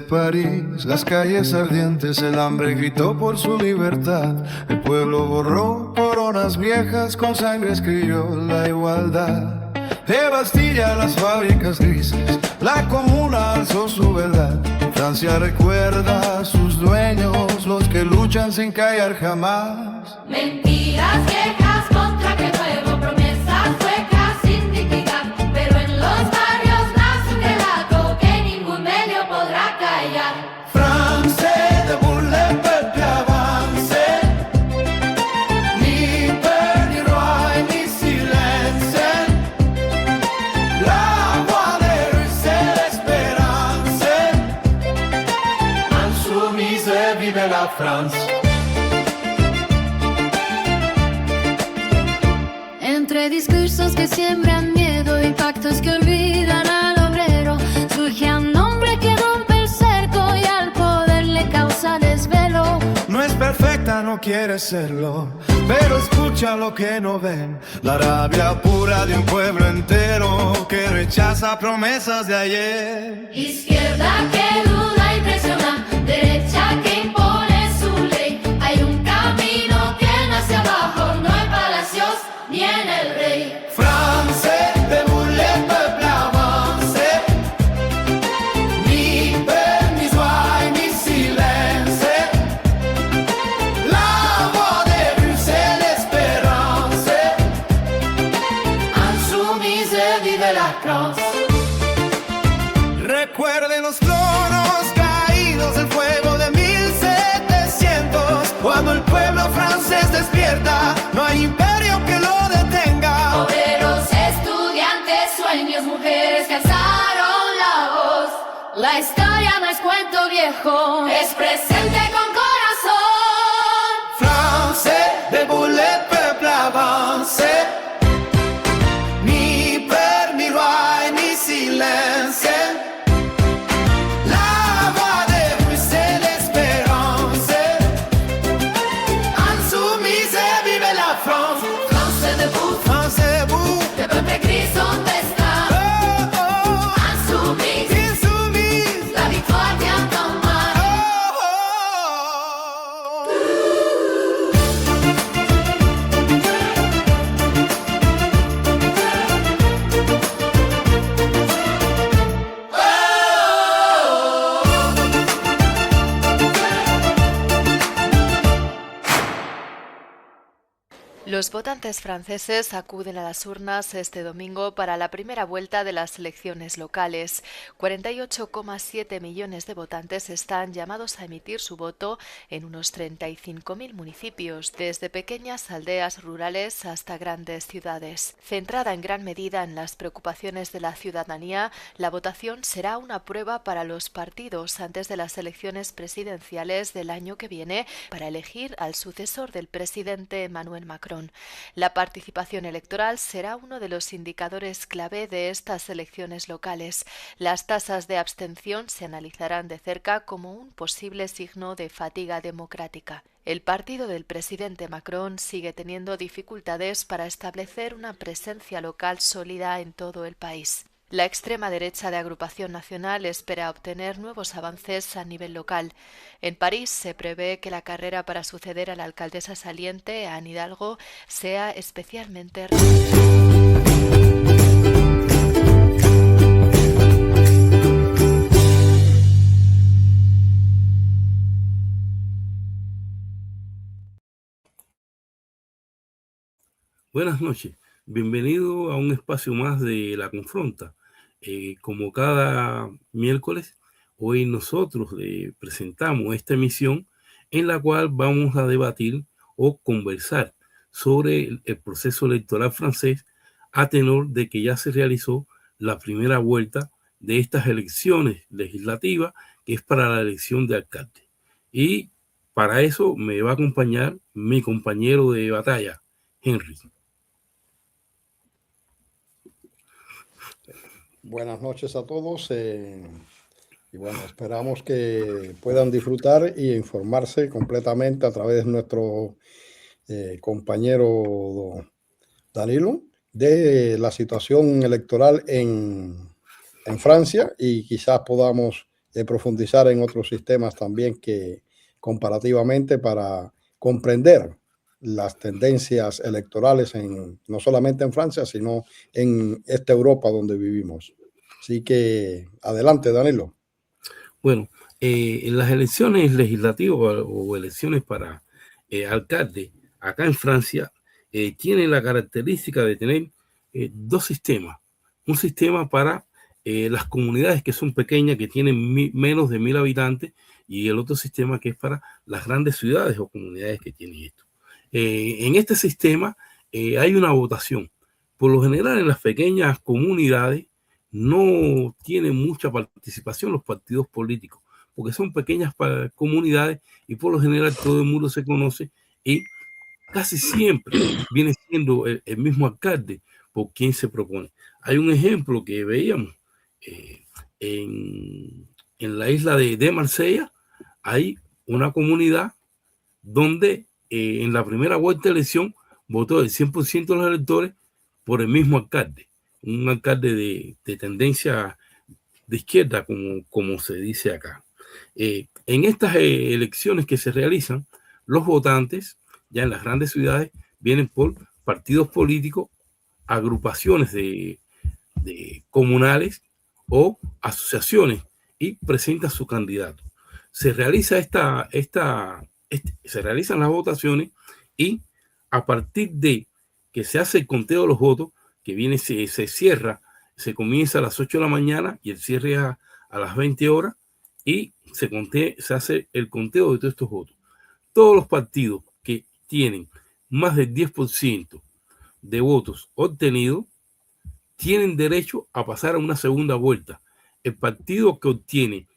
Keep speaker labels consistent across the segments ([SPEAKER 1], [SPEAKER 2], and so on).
[SPEAKER 1] París, las calles ardientes, el hambre gritó por su libertad. El pueblo borró coronas viejas, con sangre escribió la igualdad. De Bastilla a las fábricas grises, la comuna alzó su verdad. Francia recuerda a sus dueños, los que luchan sin callar jamás.
[SPEAKER 2] Mentiras viejas contra que nuevo, promesas huecas sin dignidad. Pero en los barrios nace un relato que ningún medio podrá callar.
[SPEAKER 1] Français, debout le peuple avance, ni peur, ni roi, ni silence. La voix des rues, c'est l'espérance. Insoumise, vive la France.
[SPEAKER 2] Entre discursos que siembran miedo y pactos que olvidan al obrero, surge un hombre que rompe el cerco y al poder le causa desvelo.
[SPEAKER 1] No es perfecta, no quiere serlo, pero escucha lo que no ven. La rabia pura de un pueblo entero que rechaza promesas de ayer.
[SPEAKER 2] Izquierda que duda y presiona, derecha que impone su ley. Hay un camino que nace abajo, no hay palacios ni en el rey.
[SPEAKER 1] Français, debout le peuple avance, ni peur, ni joie, ni silence. La voix des rues, c'est l'espérance.
[SPEAKER 2] Insoumise, vive la France.
[SPEAKER 1] Recuerden los tronos caídos del fuego de 1700. Cuando el pueblo francés despierta, no hay imperio que lo detenga.
[SPEAKER 2] Obreros, estudiantes, sueños, mujeres que alzaron la voz. La historia no es cuento viejo, es presente con corazón.
[SPEAKER 1] Français, debout le peuple avance, ni peur, ni roi, ni silence. La voix des rues, c'est l'espérance. Insoumise, vive la France.
[SPEAKER 2] Français debout,
[SPEAKER 1] Français debout,
[SPEAKER 2] le peuple gris, ¿dónde está?
[SPEAKER 1] oh, oh,
[SPEAKER 2] Insoumise,
[SPEAKER 1] insoumise,
[SPEAKER 2] la victoire vient en main.
[SPEAKER 1] oh, oh.
[SPEAKER 3] Los votantes franceses acuden a las urnas este domingo para la primera vuelta de las elecciones locales. 48,7 millones de votantes están llamados a emitir su voto en unos 35.000 municipios, desde pequeñas aldeas rurales hasta grandes ciudades. Centrada en gran medida en las preocupaciones de la ciudadanía, la votación será una prueba para los partidos antes de las elecciones presidenciales del año que viene para elegir al sucesor del presidente Emmanuel Macron. La participación electoral será uno de los indicadores clave de estas elecciones locales. Las tasas de abstención se analizarán de cerca como un posible signo de fatiga democrática. El partido del presidente Macron sigue teniendo dificultades para establecer una presencia local sólida en todo el país. La extrema derecha de Agrupación Nacional espera obtener nuevos avances a nivel local. En París se prevé que la carrera para suceder a la alcaldesa saliente, Anne Hidalgo, sea especialmente
[SPEAKER 4] Buenas noches, bienvenido a un espacio más de La Confronta. Como cada miércoles, hoy nosotros presentamos esta emisión en la cual vamos a debatir o conversar sobre el proceso electoral francés a tenor de que ya se realizó la primera vuelta de estas elecciones legislativas, que es para la elección de alcalde. Y para eso me va a acompañar mi compañero de batalla, Henry.
[SPEAKER 5] Buenas noches a todos y bueno, esperamos que puedan disfrutar y informarse completamente a través de nuestro compañero Danilo de la situación electoral en Francia, y quizás podamos profundizar en otros sistemas también que comparativamente para comprender las tendencias electorales no solamente en Francia, sino en esta Europa donde vivimos. Así que adelante, Danilo.
[SPEAKER 4] Bueno, en las elecciones legislativas o elecciones para alcalde, acá en Francia, tiene la característica de tener dos sistemas. Un sistema para las comunidades que son pequeñas, que tienen menos de 1000 habitantes, y el otro sistema que es para las grandes ciudades o comunidades que tienen esto. En este sistema hay una votación. Por lo general, en las pequeñas comunidades no tienen mucha participación los partidos políticos, porque son pequeñas comunidades y por lo general todo el mundo se conoce y casi siempre viene siendo el mismo alcalde por quien se propone. Hay un ejemplo que veíamos en la isla de Marsella. Hay una comunidad donde en la primera vuelta de elección votó el 100% de los electores por el mismo alcalde, un alcalde de tendencia de izquierda, como se dice acá. En estas elecciones que se realizan, los votantes ya en las grandes ciudades vienen por partidos políticos, agrupaciones de comunales o asociaciones y presentan su candidato. Se realiza se realizan las votaciones y a partir de que se hace el conteo de los votos, que se cierra, se comienza a las 8 de la mañana y el cierre es a las 20 horas y se hace el conteo de todos estos votos. Todos los partidos que tienen más del 10% de votos obtenidos tienen derecho a pasar a una segunda vuelta. El partido que obtiene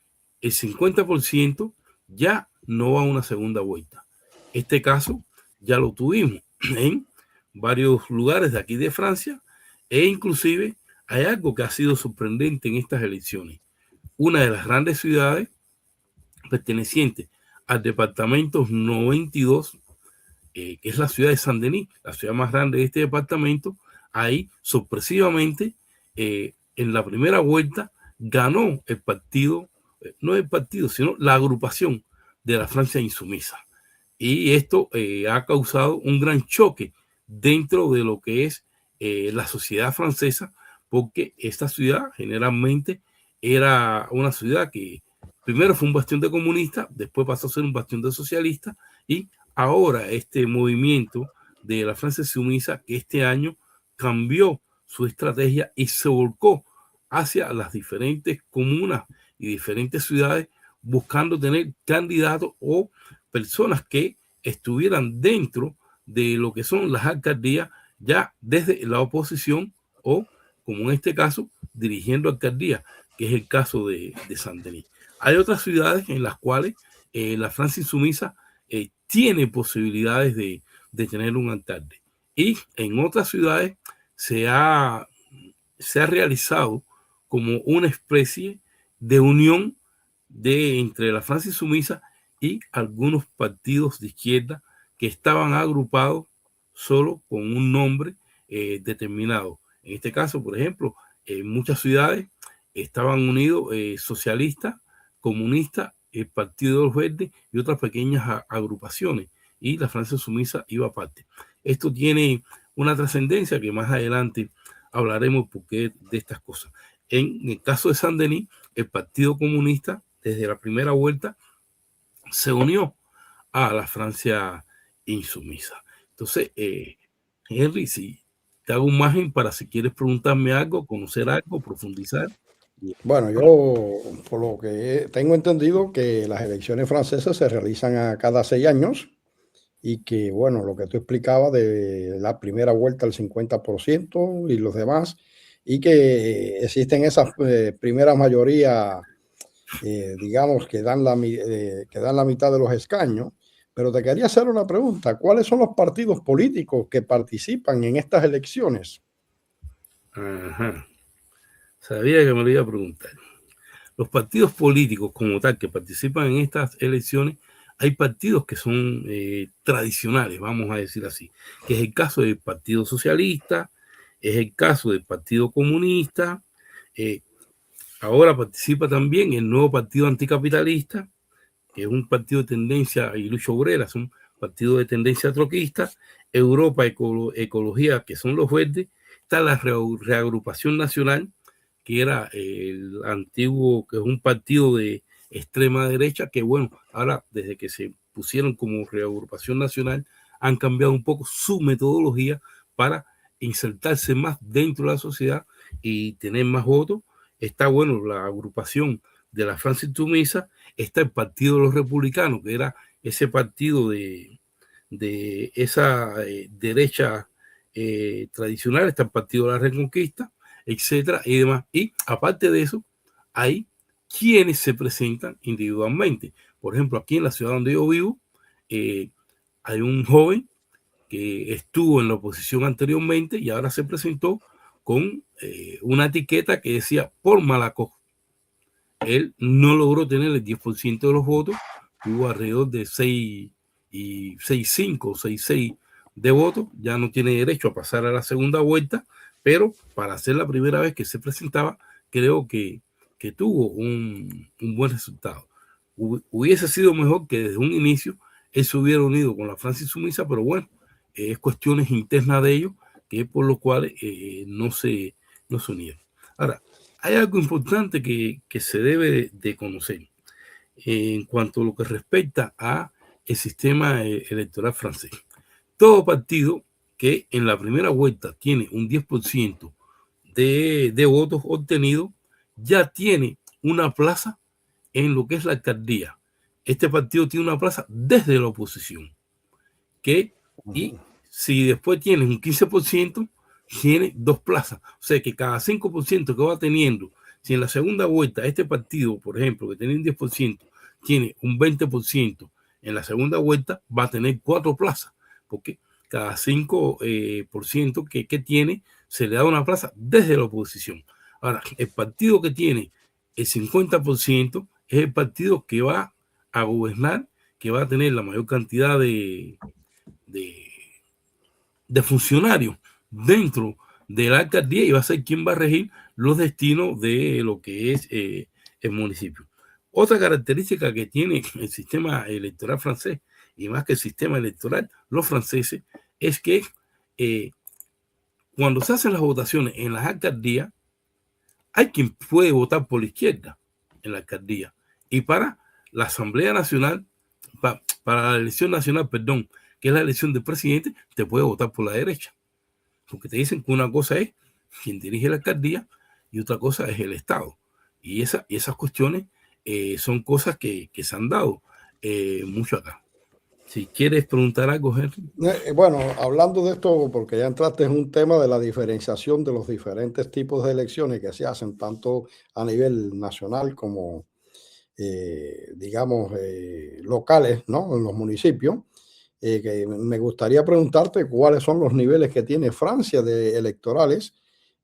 [SPEAKER 4] el 50% ya no va a una segunda vuelta. Este caso ya lo tuvimos en varios lugares de aquí de Francia e inclusive hay algo que ha sido sorprendente en estas elecciones. Una de las grandes ciudades perteneciente al departamento 92, que es la ciudad de Saint-Denis, la ciudad más grande de este departamento, ahí sorpresivamente en la primera vuelta ganó el partido, no el partido, sino la agrupación de la Francia Insumisa. Y esto ha causado un gran choque dentro de lo que es la sociedad francesa, porque esta ciudad generalmente era una ciudad que primero fue un bastión de comunistas, después pasó a ser un bastión de socialistas, y ahora este movimiento de la Francia Insumisa, que este año cambió su estrategia y se volcó hacia las diferentes comunas y diferentes ciudades buscando tener candidatos o personas que estuvieran dentro de lo que son las alcaldías ya desde la oposición o, como en este caso, dirigiendo alcaldías, que es el caso de Saint-Denis. Hay otras ciudades en las cuales la Francia Insumisa tiene posibilidades de tener un alcalde. Y en otras ciudades se ha realizado como una especie de unión entre la Francia Insumisa y algunos partidos de izquierda que estaban agrupados solo con un nombre determinado. En este caso, por ejemplo, en muchas ciudades estaban unidos socialistas, comunistas, el Partido de los Verdes y otras pequeñas agrupaciones, y la Francia Insumisa iba aparte. Esto tiene una trascendencia que más adelante hablaremos porque de estas cosas. En el caso de Saint-Denis, el Partido Comunista desde la primera vuelta se unió a la Francia Insumisa. Entonces, Henry, si te hago un margen para si quieres preguntarme algo, conocer algo, profundizar.
[SPEAKER 5] Bueno, yo por lo que tengo entendido que las elecciones francesas se realizan a cada 6 años y que, bueno, lo que tú explicabas de la primera vuelta al 50% y los demás, y que existen esas primeras mayorías, digamos, que dan la mitad de los escaños. Pero te quería hacer una pregunta. ¿Cuáles son los partidos políticos que participan en estas elecciones?
[SPEAKER 4] Ajá. Sabía que me lo iba a preguntar. Los partidos políticos como tal que participan en estas elecciones, hay partidos que son tradicionales, vamos a decir así, que es el caso del Partido Socialista, es el caso del Partido Comunista, ahora participa también el nuevo partido anticapitalista, que es un partido de tendencia y lucha obrera, es un partido de tendencia troquista. Europa Ecología, que son los verdes. Está la Reagrupación Nacional, que era el antiguo, que es un partido de extrema derecha, que bueno, ahora desde que se pusieron como Reagrupación Nacional, han cambiado un poco su metodología para insertarse más dentro de la sociedad y tener más votos. Está, bueno, la agrupación de la Francia Insumisa. Está el Partido de los Republicanos, que era ese partido de esa derecha tradicional. Está el Partido de la Reconquista, etcétera, y demás. Y aparte de eso, hay quienes se presentan individualmente. Por ejemplo, aquí en la ciudad donde yo vivo, hay un joven que estuvo en la oposición anteriormente y ahora se presentó con una etiqueta que decía por Malacoff. Él no logró tener el 10% de los votos, tuvo alrededor de 6,5 o 6,6 de votos, ya no tiene derecho a pasar a la segunda vuelta, pero para ser la primera vez que se presentaba, creo que tuvo un buen resultado. Hubiese sido mejor que desde un inicio él se hubiera unido con la Francia Insumisa, pero bueno, es cuestiones internas de ellos, que es por lo cual no se unieron. Ahora, hay algo importante que se debe de conocer en cuanto a lo que respecta a el sistema electoral francés. Todo partido que en la primera vuelta tiene un 10% de votos obtenidos ya tiene una plaza en lo que es la alcaldía. Este partido tiene una plaza desde la oposición. Y si después tienes un 15%, tiene 2 plazas. O sea que cada 5% que va teniendo, si en la segunda vuelta este partido, por ejemplo, que tiene un 10%, tiene un 20%, en la segunda vuelta va a tener 4 plazas, porque cada 5% que tiene se le da una plaza desde la oposición. Ahora, el partido que tiene el 50% es el partido que va a gobernar, que va a tener la mayor cantidad de funcionarios dentro de la alcaldía y va a ser quien va a regir los destinos de lo que es el municipio. Otra característica que tiene el sistema electoral francés, y más que el sistema electoral, los franceses, es que cuando se hacen las votaciones en las alcaldías, hay quien puede votar por la izquierda en la alcaldía, y para la Asamblea Nacional, para la elección nacional, perdón, que es la elección del presidente, te puede votar por la derecha. Porque te dicen que una cosa es quien dirige la alcaldía y otra cosa es el Estado. Y esas cuestiones son cosas que se han dado mucho acá. Si quieres preguntar algo, Henry.
[SPEAKER 5] Bueno, hablando de esto, porque ya entraste en un tema de la diferenciación de los diferentes tipos de elecciones que se hacen, tanto a nivel nacional como, digamos, locales, ¿no? En los municipios. Que me gustaría preguntarte cuáles son los niveles que tiene Francia de electorales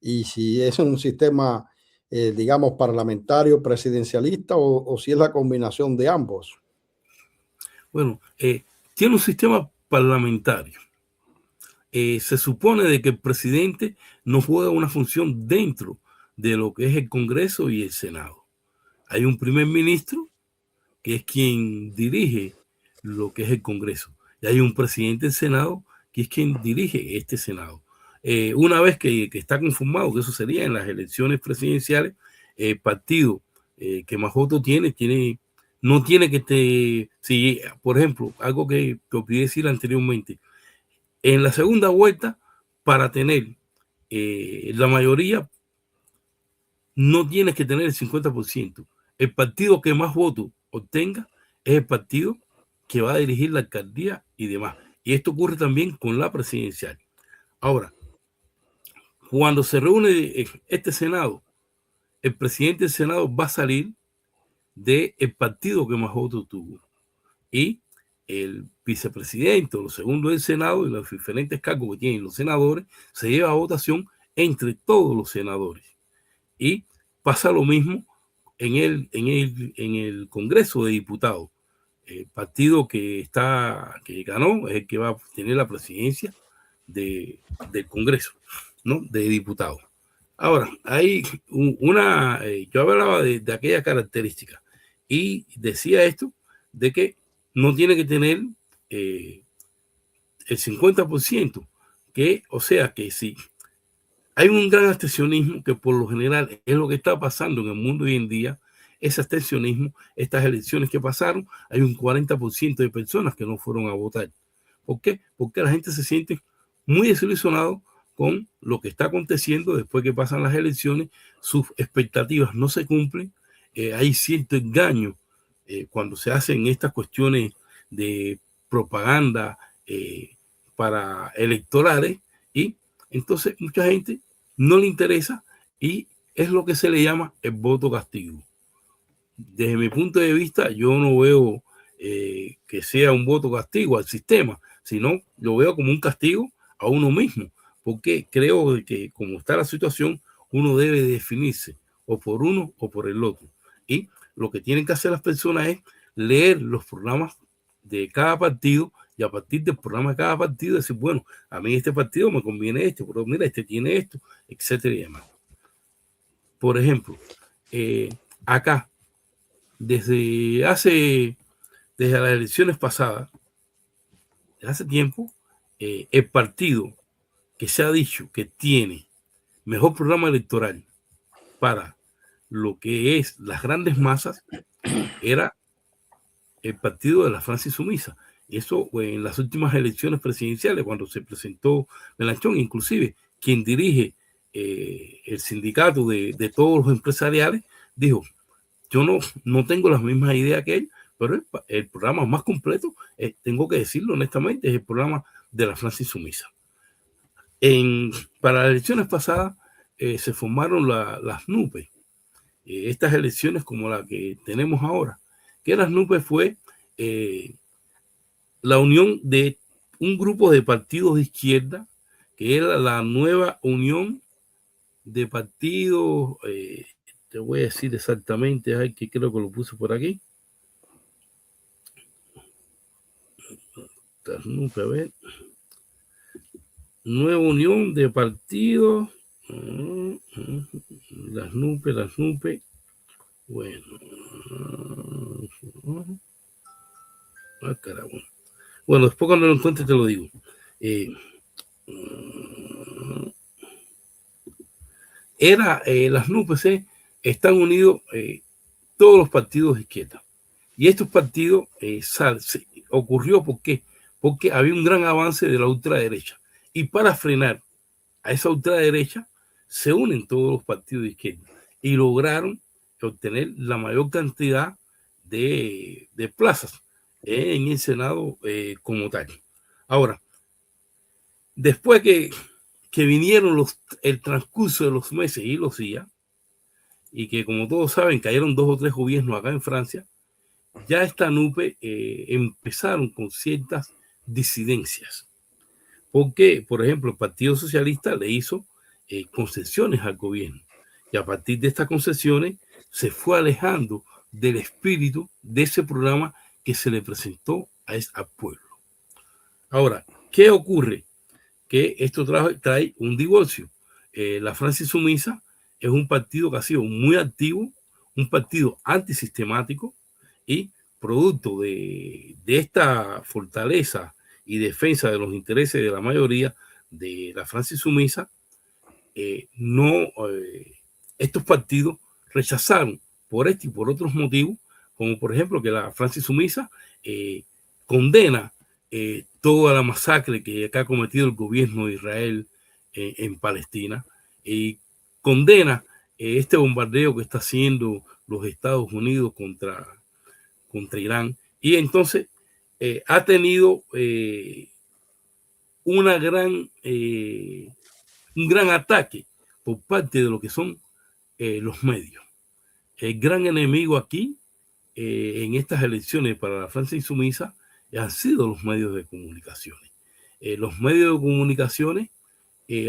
[SPEAKER 5] y si es un sistema, digamos, parlamentario, presidencialista o si es la combinación de ambos.
[SPEAKER 4] Bueno, tiene un sistema parlamentario. Se supone de que el presidente no juega una función dentro de lo que es el Congreso y el Senado. Hay un primer ministro que es quien dirige lo que es el Congreso. Y hay un presidente del Senado que es quien dirige este Senado. Una vez que está conformado, que eso sería en las elecciones presidenciales, el partido que más votos tiene, no tiene que si, por ejemplo, algo que olvidé decir anteriormente, en la segunda vuelta, para tener la mayoría, no tienes que tener el 50%. El partido que más votos obtenga es el partido que va a dirigir la alcaldía y demás. Y esto ocurre también con la presidencial. Ahora, cuando se reúne este Senado, el presidente del Senado va a salir del partido que más votos tuvo. Y el vicepresidente o los segundos del Senado y los diferentes cargos que tienen los senadores se lleva a votación entre todos los senadores. Y pasa lo mismo en el Congreso de Diputados. El partido que ganó es el que va a tener la presidencia del Congreso, ¿no? De diputados. Ahora, hay yo hablaba de aquella característica y decía esto, de que no tiene que tener el 50%, o sea que si hay un gran abstencionismo, que por lo general es lo que está pasando en el mundo hoy en día, ese abstencionismo, estas elecciones que pasaron, hay un 40% de personas que no fueron a votar. ¿Por qué? Porque la gente se siente muy desilusionado con lo que está aconteciendo después que pasan las elecciones, sus expectativas no se cumplen, hay cierto engaño cuando se hacen estas cuestiones de propaganda para electorales, y entonces mucha gente no le interesa y es lo que se le llama el voto castigo. Desde mi punto de vista, yo no veo que sea un voto castigo al sistema, sino lo veo como un castigo a uno mismo, porque creo que como está la situación, uno debe definirse o por uno o por el otro. Y lo que tienen que hacer las personas es leer los programas de cada partido y a partir del programa de cada partido decir, bueno, a mí este partido me conviene este, pero mira, este tiene esto, etcétera y demás. Por ejemplo, acá, desde las elecciones pasadas, hace tiempo, el partido que se ha dicho que tiene mejor programa electoral para lo que es las grandes masas era el partido de la Francia Insumisa. Eso en las últimas elecciones presidenciales, cuando se presentó Mélenchon, inclusive quien dirige el sindicato de todos los empresariales, dijo, yo no tengo las mismas ideas que él, pero el programa más completo, tengo que decirlo honestamente, es el programa de la Francia Insumisa. Para las elecciones pasadas se formaron las NUPE, estas elecciones como la que tenemos ahora, que las NUPE fue la unión de un grupo de partidos de izquierda, que era la nueva unión de partidos, te voy a decir exactamente, ay, que creo que lo puse por aquí. A ver. Nueva unión de partidos, las NUPE, bueno, caramba. Bueno, después cuando lo encuentre te lo digo. Las NUPE están unidos todos los partidos de izquierda. Y estos partidos ocurrió ¿por qué? Porque había un gran avance de la ultraderecha. Y para frenar a esa ultraderecha se unen todos los partidos de izquierda y lograron obtener la mayor cantidad de plazas en el Senado como tal. Ahora, después que vinieron el transcurso de los meses y los días, y que como todos saben cayeron 2 o 3 gobiernos acá en Francia, ya esta NUPE empezaron con ciertas disidencias. Porque, por ejemplo, el Partido Socialista le hizo concesiones al gobierno. Y a partir de estas concesiones se fue alejando del espíritu de ese programa que se le presentó al pueblo. Ahora, ¿qué ocurre? Que esto trae un divorcio. La Francia Insumisa es un partido que ha sido muy activo, un partido antisistemático y producto de esta fortaleza y defensa de los intereses de la mayoría de la Francia Insumisa, estos partidos rechazaron por este y por otros motivos, como por ejemplo que la Francia Insumisa condena toda la masacre que ha cometido el gobierno de Israel en Palestina y condena este bombardeo que está haciendo los Estados Unidos contra Irán. Y entonces ha tenido un gran ataque por parte de lo que son los medios. El gran enemigo aquí en estas elecciones para la Francia Insumisa han sido los medios de comunicaciones. Los medios de comunicaciones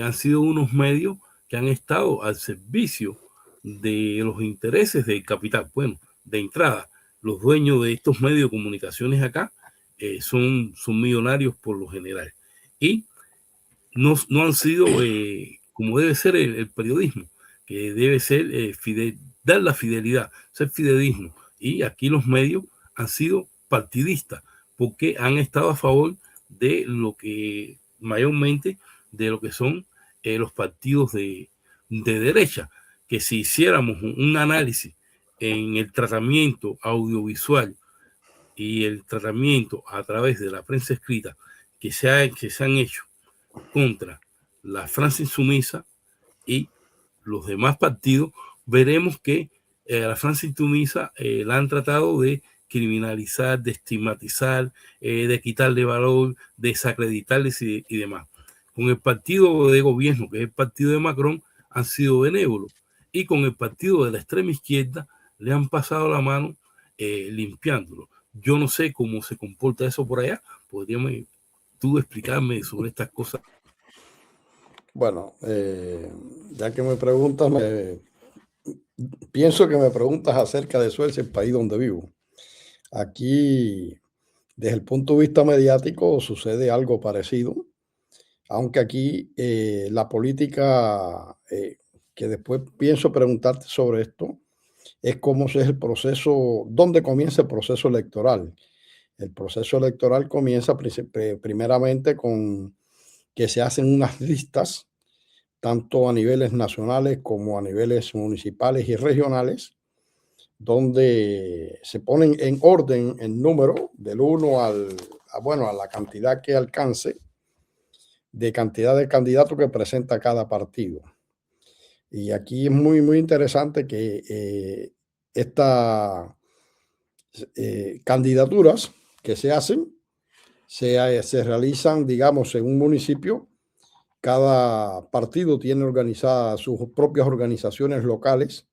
[SPEAKER 4] han sido unos medios que han estado al servicio de los intereses del capital. Bueno, de entrada, los dueños de estos medios de comunicaciones acá son millonarios por lo general. Y no han sido, como debe ser el periodismo, que debe ser dar la fidelidad, ser fidedigno. Y aquí los medios han sido partidistas porque han estado a favor de lo que mayormente de lo que son los partidos de derecha, que si hiciéramos un análisis en el tratamiento audiovisual y el tratamiento a través de la prensa escrita que se han hecho contra la Francia insumisa y los demás partidos, veremos que la Francia insumisa la han tratado de criminalizar, de estigmatizar, de quitarle valor, de desacreditarles y demás. Con el partido de gobierno, que es el partido de Macron, han sido benévolos. Y con el partido de la extrema izquierda le han pasado la mano limpiándolo. Yo no sé cómo se comporta eso por allá. ¿Podrías tú explicarme sobre estas cosas?
[SPEAKER 5] Bueno, ya que me preguntas, pienso que me preguntas acerca de Suecia, el país donde vivo. Aquí, desde el punto de vista mediático, sucede algo parecido, aunque aquí la política, que después pienso preguntarte sobre esto, es cómo es el proceso, dónde comienza el proceso electoral. El proceso electoral comienza primeramente con que se hacen unas listas, tanto a niveles nacionales como a niveles municipales y regionales, donde se ponen en orden en número del 1 a la cantidad que alcance de cantidad de candidatos que presenta cada partido. Y aquí es muy, muy interesante que estas candidaturas que se hacen se realizan, digamos, en un municipio. Cada partido tiene organizadas sus propias organizaciones locales,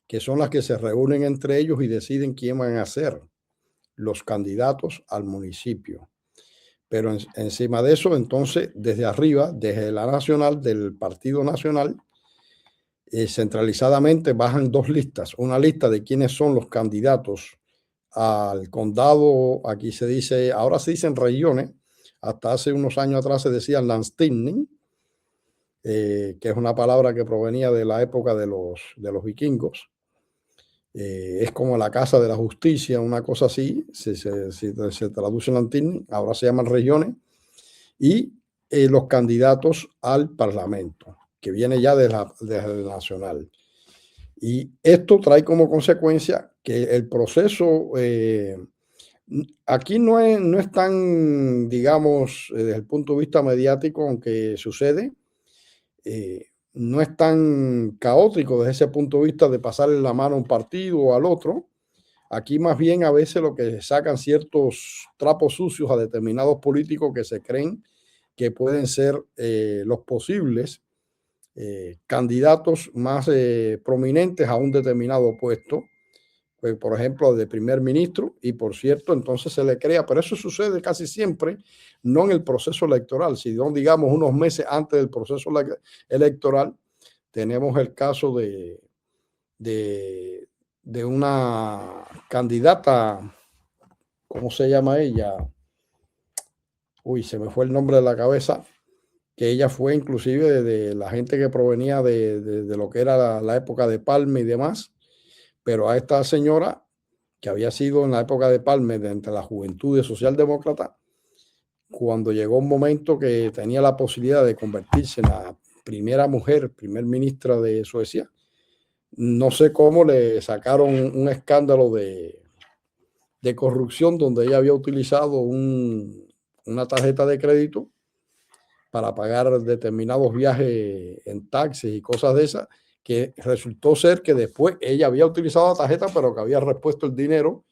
[SPEAKER 5] que son las que se reúnen entre ellos y deciden quién van a ser los candidatos al municipio. Pero encima de eso, entonces, desde arriba, desde la nacional, del Partido Nacional, centralizadamente bajan dos listas. Una lista de quiénes son los candidatos al condado, aquí se dice, ahora se dicen regiones, hasta hace unos años atrás se decían landstigning, que es una palabra que provenía de la época de los vikingos. Es como la casa de la justicia, una cosa así, se traduce en latín, ahora se llaman regiones, y los candidatos al parlamento, que viene ya desde el nacional. Y esto trae como consecuencia que el proceso aquí no es tan, digamos, desde el punto de vista mediático, aunque sucede, no es tan caótico desde ese punto de vista de pasarle la mano a un partido o al otro. Aquí más bien a veces lo que sacan ciertos trapos sucios a determinados políticos que se creen que pueden ser los posibles candidatos más prominentes a un determinado puesto, pues, por ejemplo, de primer ministro, y por cierto, entonces se le crea, pero eso sucede casi siempre, no en el proceso electoral, sino digamos unos meses antes del proceso electoral. Tenemos el caso de una candidata, ¿cómo se llama ella? Uy, se me fue el nombre de la cabeza, que ella fue inclusive de la gente que provenía de lo que era la época de Palme y demás, pero a esta señora, que había sido en la época de Palme de entre la juventud socialdemócrata, cuando llegó un momento que tenía la posibilidad de convertirse en la primera mujer, primer ministra de Suecia, no sé cómo le sacaron un escándalo de corrupción donde ella había utilizado una tarjeta de crédito para pagar determinados viajes en taxis y cosas de esas, que resultó ser que después ella había utilizado la tarjeta, pero que había repuesto el dinero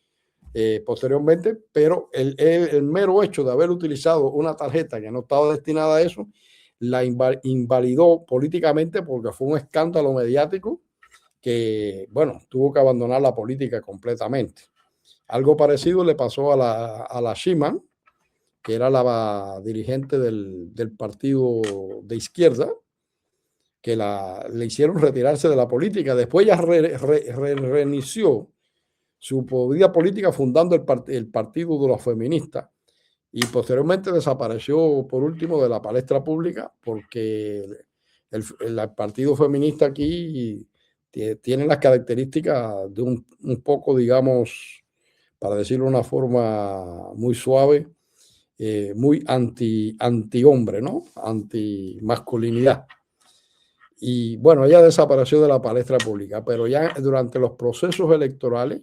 [SPEAKER 5] posteriormente, pero el mero hecho de haber utilizado una tarjeta que no estaba destinada a eso, la invalidó políticamente porque fue un escándalo mediático que, bueno, tuvo que abandonar la política completamente. Algo parecido le pasó a la Schiman, que era la dirigente del partido de izquierda, que le hicieron retirarse de la política. Después ella reinició su vida política fundando el Partido de los Feministas y posteriormente desapareció por último de la palestra pública porque el partido feminista aquí tiene las características de un poco, digamos, para decirlo de una forma muy suave, muy anti-hombre, ¿no? Anti-masculinidad. Y bueno, ella desapareció de la palestra pública, pero ya durante los procesos electorales,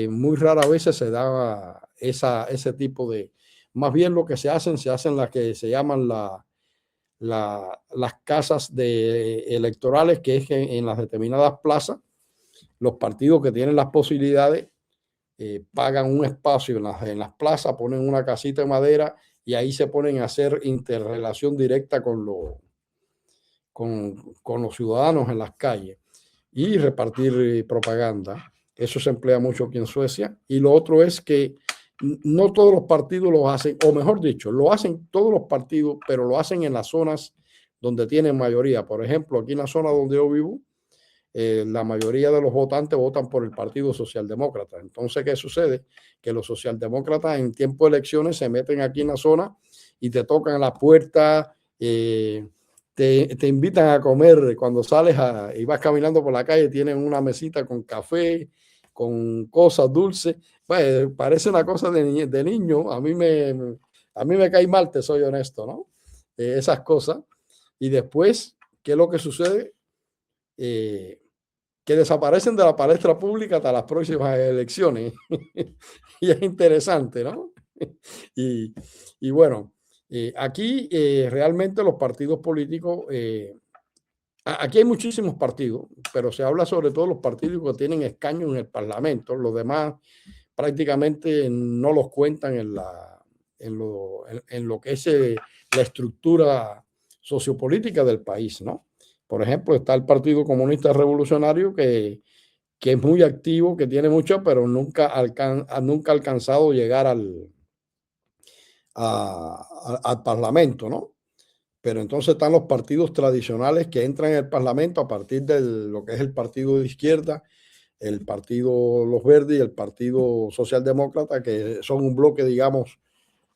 [SPEAKER 5] muy rara vez se da ese tipo de... Más bien lo que se hacen las que se llaman las casas electorales, que es que en las determinadas plazas, los partidos que tienen las posibilidades pagan un espacio en las plazas, ponen una casita de madera y ahí se ponen a hacer interrelación directa con los ciudadanos en las calles y repartir propaganda. Eso se emplea mucho aquí en Suecia. Y lo otro es que no todos los partidos lo hacen, o mejor dicho, lo hacen todos los partidos, pero lo hacen en las zonas donde tienen mayoría. Por ejemplo, aquí en la zona donde yo vivo, la mayoría de los votantes votan por el Partido Socialdemócrata. Entonces, ¿qué sucede? Que los socialdemócratas en tiempo de elecciones se meten aquí en la zona y te tocan la puerta, te invitan a comer cuando sales y vas caminando por la calle, tienen una mesita con café, con cosas dulces. Pues, parece una cosa de niño. A mí me cae mal, te soy honesto, ¿no? Esas cosas. Y después, ¿qué es lo que sucede? Que desaparecen de la palestra pública hasta las próximas elecciones. Y es interesante, ¿no? Y bueno, aquí realmente los partidos políticos, aquí hay muchísimos partidos, pero se habla sobre todo de los partidos que tienen escaños en el Parlamento. Los demás prácticamente no los cuentan en lo que es la estructura sociopolítica del país, ¿no? Por ejemplo, está el Partido Comunista Revolucionario, que es muy activo, que tiene mucho, pero nunca ha alcanzado a llegar al Parlamento, ¿no? Pero entonces están los partidos tradicionales que entran en el Parlamento a partir de lo que es el Partido de Izquierda, el Partido Los Verdes y el Partido Socialdemócrata, que son un bloque, digamos,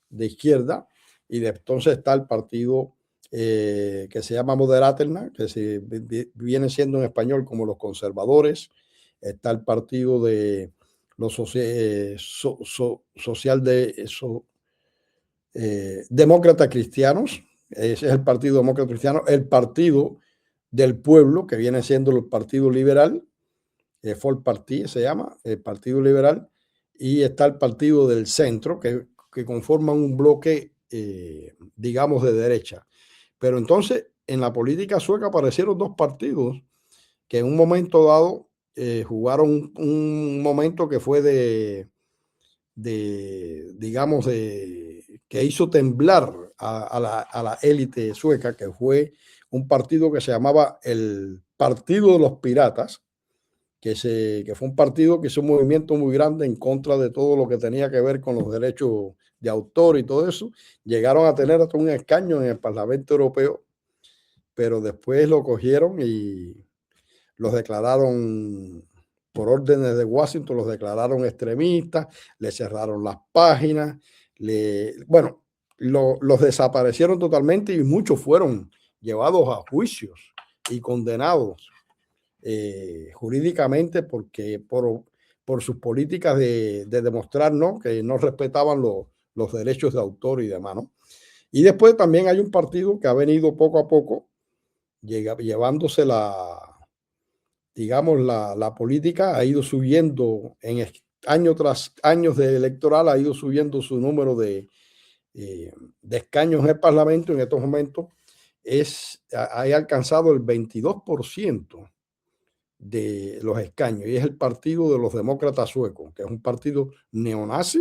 [SPEAKER 5] de izquierda. Y entonces está el partido que se llama Moderaterna, que viene siendo en español como los conservadores. Está el partido de los demócratas cristianos. Ese es el Partido Demócrata Cristiano. El Partido del Pueblo, que viene siendo el Partido Liberal, Folkpartiet se llama, el Partido Liberal. Y está el Partido del Centro, que conforman un bloque, digamos, de derecha. Pero entonces, en la política sueca aparecieron dos partidos que en un momento dado jugaron un momento que fue digamos, que hizo temblar a la élite sueca, que fue un partido que se llamaba el Partido de los Piratas, que fue un partido que hizo un movimiento muy grande en contra de todo lo que tenía que ver con los derechos de autor y todo eso. Llegaron a tener hasta un escaño en el Parlamento Europeo, pero después lo cogieron y los declararon, por órdenes de Washington, los declararon extremistas, le cerraron las páginas, bueno, los desaparecieron totalmente y muchos fueron llevados a juicios y condenados jurídicamente porque por sus políticas de demostrar, ¿no?, que no respetaban los derechos de autor y demás, ¿no? Y después también hay un partido que ha venido poco a poco llevándose digamos, la política, ha ido subiendo año tras año de electoral, ha ido subiendo su número de escaños en el Parlamento. En estos momentos ha alcanzado el 22% de los escaños, y es el Partido de los Demócratas Suecos, que es un partido neonazi,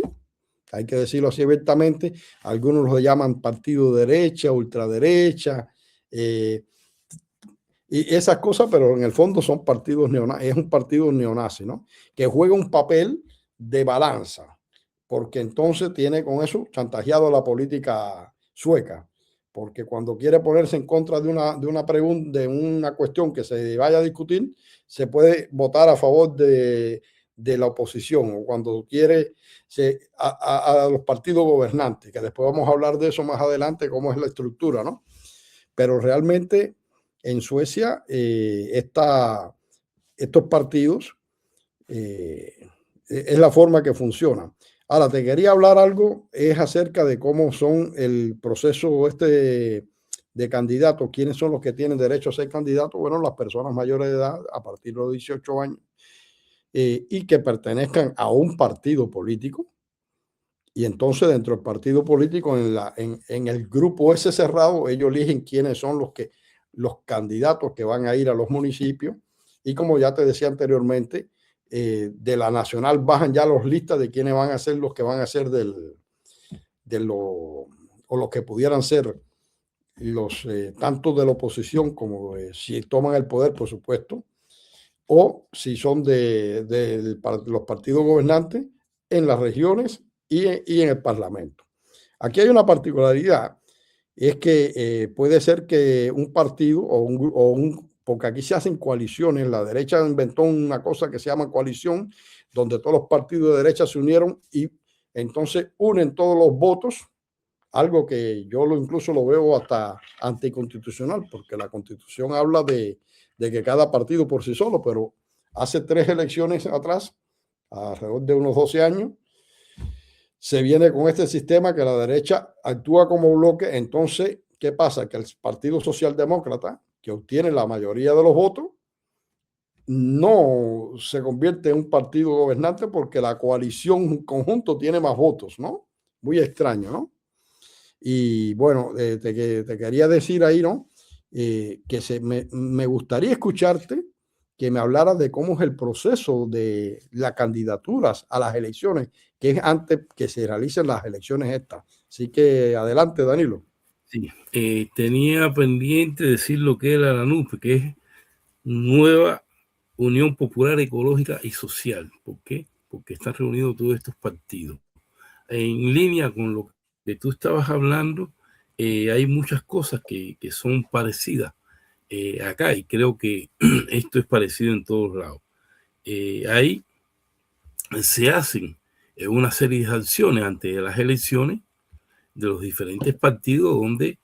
[SPEAKER 5] hay que decirlo así abiertamente. Algunos lo llaman partido de derecha, ultraderecha, y esas cosas, pero en el fondo son partidos neonazis. Es un partido neonazi, ¿no?, que juega un papel de balanza, porque entonces tiene con eso chantajeado a la política sueca, porque cuando quiere ponerse en contra de una pregunta, de una cuestión que se vaya a discutir, se puede votar a favor de la oposición, o cuando quiere a los partidos gobernantes, que después vamos a hablar de eso más adelante, cómo es la estructura, ¿no? Pero realmente en Suecia estos partidos es la forma que funciona. Ahora, te quería hablar algo, es acerca de cómo son el proceso de candidatos, quiénes son los que tienen derecho a ser candidatos. Bueno, las personas mayores de edad a partir de los 18 años y que pertenezcan a un partido político. Y entonces dentro del partido político, en el grupo ese cerrado, ellos eligen quiénes son los candidatos que van a ir a los municipios. Y como ya te decía anteriormente, de la nacional bajan ya los listas de quiénes van a ser los que van a ser o los que pudieran ser los tanto de la oposición como si toman el poder, por supuesto, o si son de los partidos gobernantes en las regiones y en el Parlamento. Aquí hay una particularidad, es que puede ser que un partido porque aquí se hacen coaliciones, la derecha inventó una cosa que se llama coalición, donde todos los partidos de derecha se unieron y entonces unen todos los votos, algo que yo incluso lo veo hasta anticonstitucional, porque la Constitución habla de que cada partido por sí solo, pero hace 3 elecciones atrás, alrededor de unos 12 años, se viene con este sistema que la derecha actúa como bloque. Entonces, ¿qué pasa? Que el Partido Socialdemócrata, que obtiene la mayoría de los votos, no se convierte en un partido gobernante porque la coalición en conjunto tiene más votos, ¿no? Muy extraño, ¿no? Y bueno, te quería decir ahí, ¿no? Me gustaría escucharte que me hablaras de cómo es el proceso de las candidaturas a las elecciones, que es antes que se realicen las elecciones estas. Así que adelante, Danilo.
[SPEAKER 4] Sí, tenía pendiente decir lo que era la NUPE, que es Nueva Unión Popular Ecológica y Social. ¿Por qué? Porque están reunidos todos estos partidos. En línea con lo que tú estabas hablando, hay muchas cosas que son parecidas acá, y creo que esto es parecido en todos lados. Ahí se hacen una serie de acciones antes de las elecciones de los diferentes partidos, donde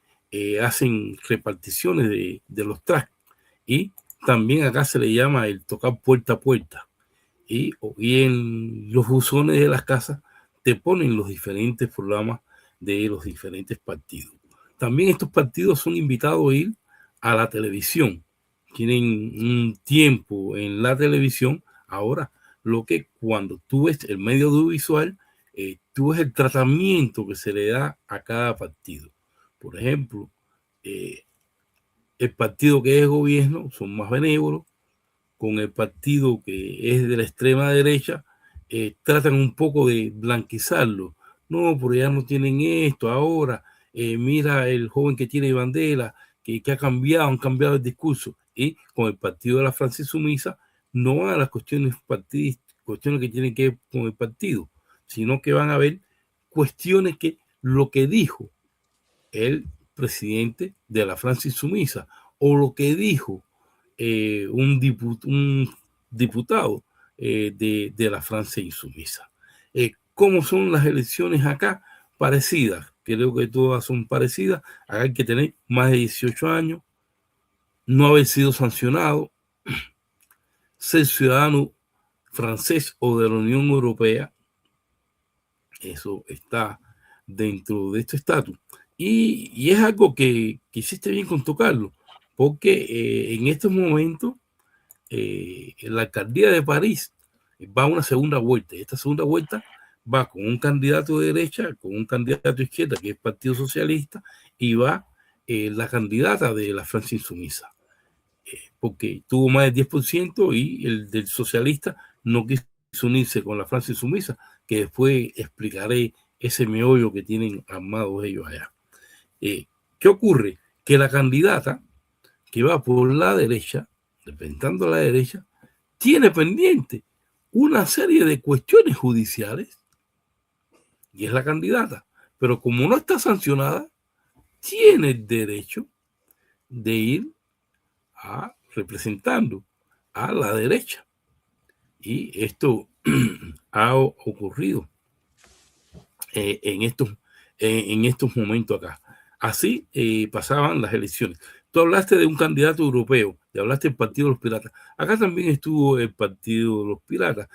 [SPEAKER 4] hacen reparticiones de los tracts, y también acá se le llama el tocar puerta a puerta, y en los buzones de las casas te ponen los diferentes programas de los diferentes partidos. También estos partidos son invitados a ir a la televisión, tienen un tiempo en la televisión. Ahora, lo que cuando tú ves el medio audiovisual, tú ves el tratamiento que se le da a cada partido. Por ejemplo, el partido que es gobierno son más benévolos, con el partido que es de la extrema derecha, tratan un poco de blanquizarlo. No, pero ya no tienen esto ahora. Mira el joven que tiene bandera, que han cambiado el discurso. Y con el partido de la Francia Insumisa no van a las cuestiones cuestiones que tienen que ver con el partido, sino que van a ver cuestiones que lo que dijo el presidente de la Francia Insumisa o lo que dijo un diputado de la Francia Insumisa. ¿Cómo son las elecciones acá? Parecidas, creo que todas son parecidas. Acá hay que tener más de 18 años, no haber sido sancionado, ser ciudadano francés o de la Unión Europea. Eso está dentro de este estatus. Y es algo que hiciste bien con tocarlo, porque en estos momentos la alcaldía de París va a una segunda vuelta. Esta segunda vuelta va con un candidato de derecha, con un candidato de izquierda, que es el Partido Socialista, y va la candidata de la Francia Insumisa, porque tuvo más del 10% y el del socialista no quiso unirse con la Francia Insumisa, que después explicaré ese meollo que tienen armados ellos allá. ¿Qué ocurre? Que la candidata que va por la derecha, representando a la derecha, tiene pendiente una serie de cuestiones judiciales, y es la candidata, pero como no está sancionada, tiene el derecho de ir representando a la derecha. Y esto ha ocurrido en estos momentos acá. Así pasaban las elecciones. tú hablaste de un candidato europeo, y hablaste del Partido de los Piratas. Acá también estuvo el Partido de los Piratas.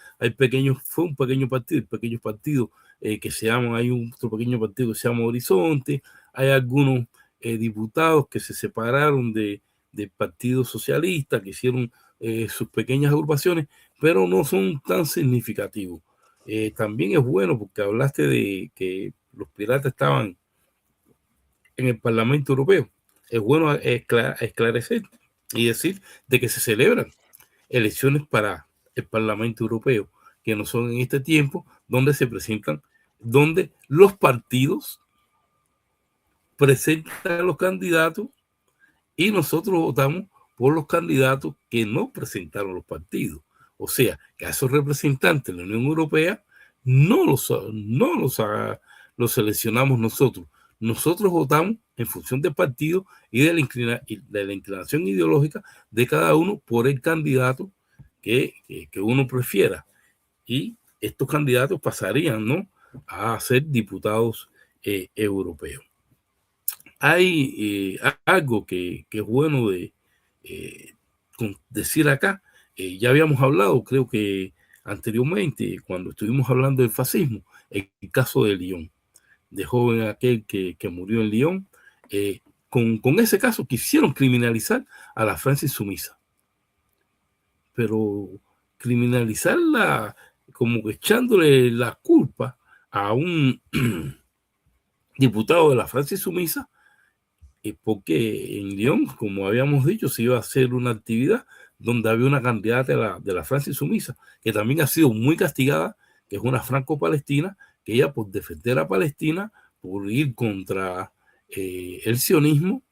[SPEAKER 4] Fue un pequeño partido que se llama, hay otro pequeño partido que se llama Horizonte, hay algunos diputados que se separaron del Partido Socialista, que hicieron sus pequeñas agrupaciones, pero no son tan significativos. También es bueno porque hablaste de que los piratas estaban en el Parlamento Europeo. Es bueno esclarecer y decir de que se celebran elecciones para el Parlamento Europeo, que no son en este tiempo, donde se presentan, donde los partidos presentan a los candidatos y nosotros votamos por los candidatos que no presentaron los partidos. O sea, que a esos representantes de la Unión Europea no los seleccionamos nosotros. Nosotros votamos en función del partido y de la inclinación ideológica de cada uno por el candidato que uno prefiera. Y estos candidatos pasarían, ¿no?, a ser diputados europeos. Hay algo que es bueno de decir acá. Ya habíamos hablado, creo que anteriormente, cuando estuvimos hablando del fascismo, el caso de Lyon, de joven aquel que murió en Lyon. Con ese caso quisieron criminalizar a la Francia insumisa, pero criminalizarla como que echándole la culpa a un diputado de la Francia insumisa, porque en Lyon, como habíamos dicho, se iba a hacer una actividad donde había una candidata de la Francia insumisa, que también ha sido muy castigada, que es una franco-palestina, que ella, por defender a Palestina, por ir contra el sionismo,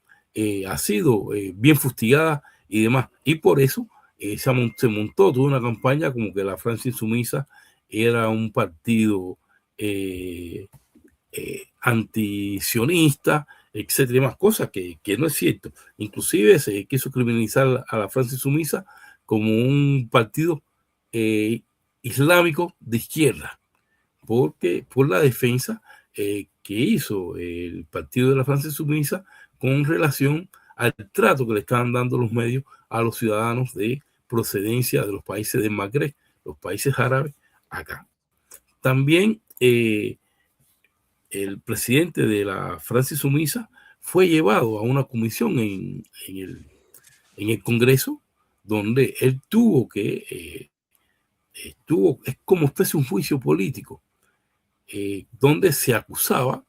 [SPEAKER 4] ha sido bien fustigada y demás. Y por eso se montó toda una campaña como que la Francia insumisa era un partido antisionista, etcétera, y más cosas que no es cierto. Inclusive se quiso criminalizar a la Francia insumisa como un partido islámico de izquierda, porque por la defensa que hizo el partido de la Francia insumisa con relación al trato que le estaban dando los medios a los ciudadanos de procedencia de los países del Magreb, los países árabes, acá. También el presidente de la Francia insumisa fue llevado a una comisión en el Congreso, donde él tuvo que, es como especie de un juicio político, donde se acusaba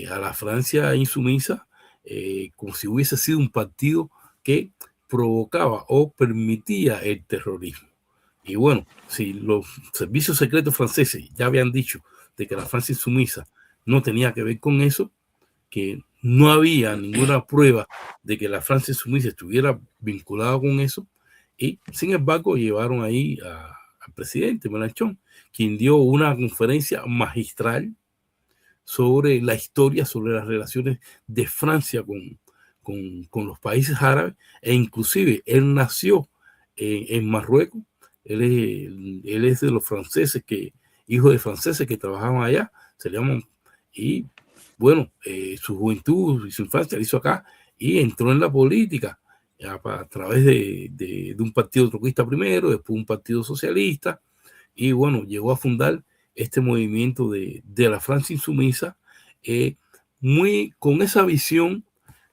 [SPEAKER 4] a la Francia insumisa como si hubiese sido un partido que provocaba o permitía el terrorismo. Y bueno, si los servicios secretos franceses ya habían dicho de que la Francia insumisa no tenía que ver con eso, que no había ninguna prueba de que la Francia insumisa estuviera vinculada con eso, y sin embargo llevaron ahí al presidente Mélenchon, quien dio una conferencia magistral sobre la historia, sobre las relaciones de Francia con los países árabes, e inclusive él nació en Marruecos. Él es de los franceses, hijo de franceses que trabajaban allá, se llaman, y bueno, su juventud y su infancia la hizo acá y entró en la política a través de un partido troquista primero, después un partido socialista, y bueno, llegó a fundar este movimiento de la Francia insumisa, muy con esa visión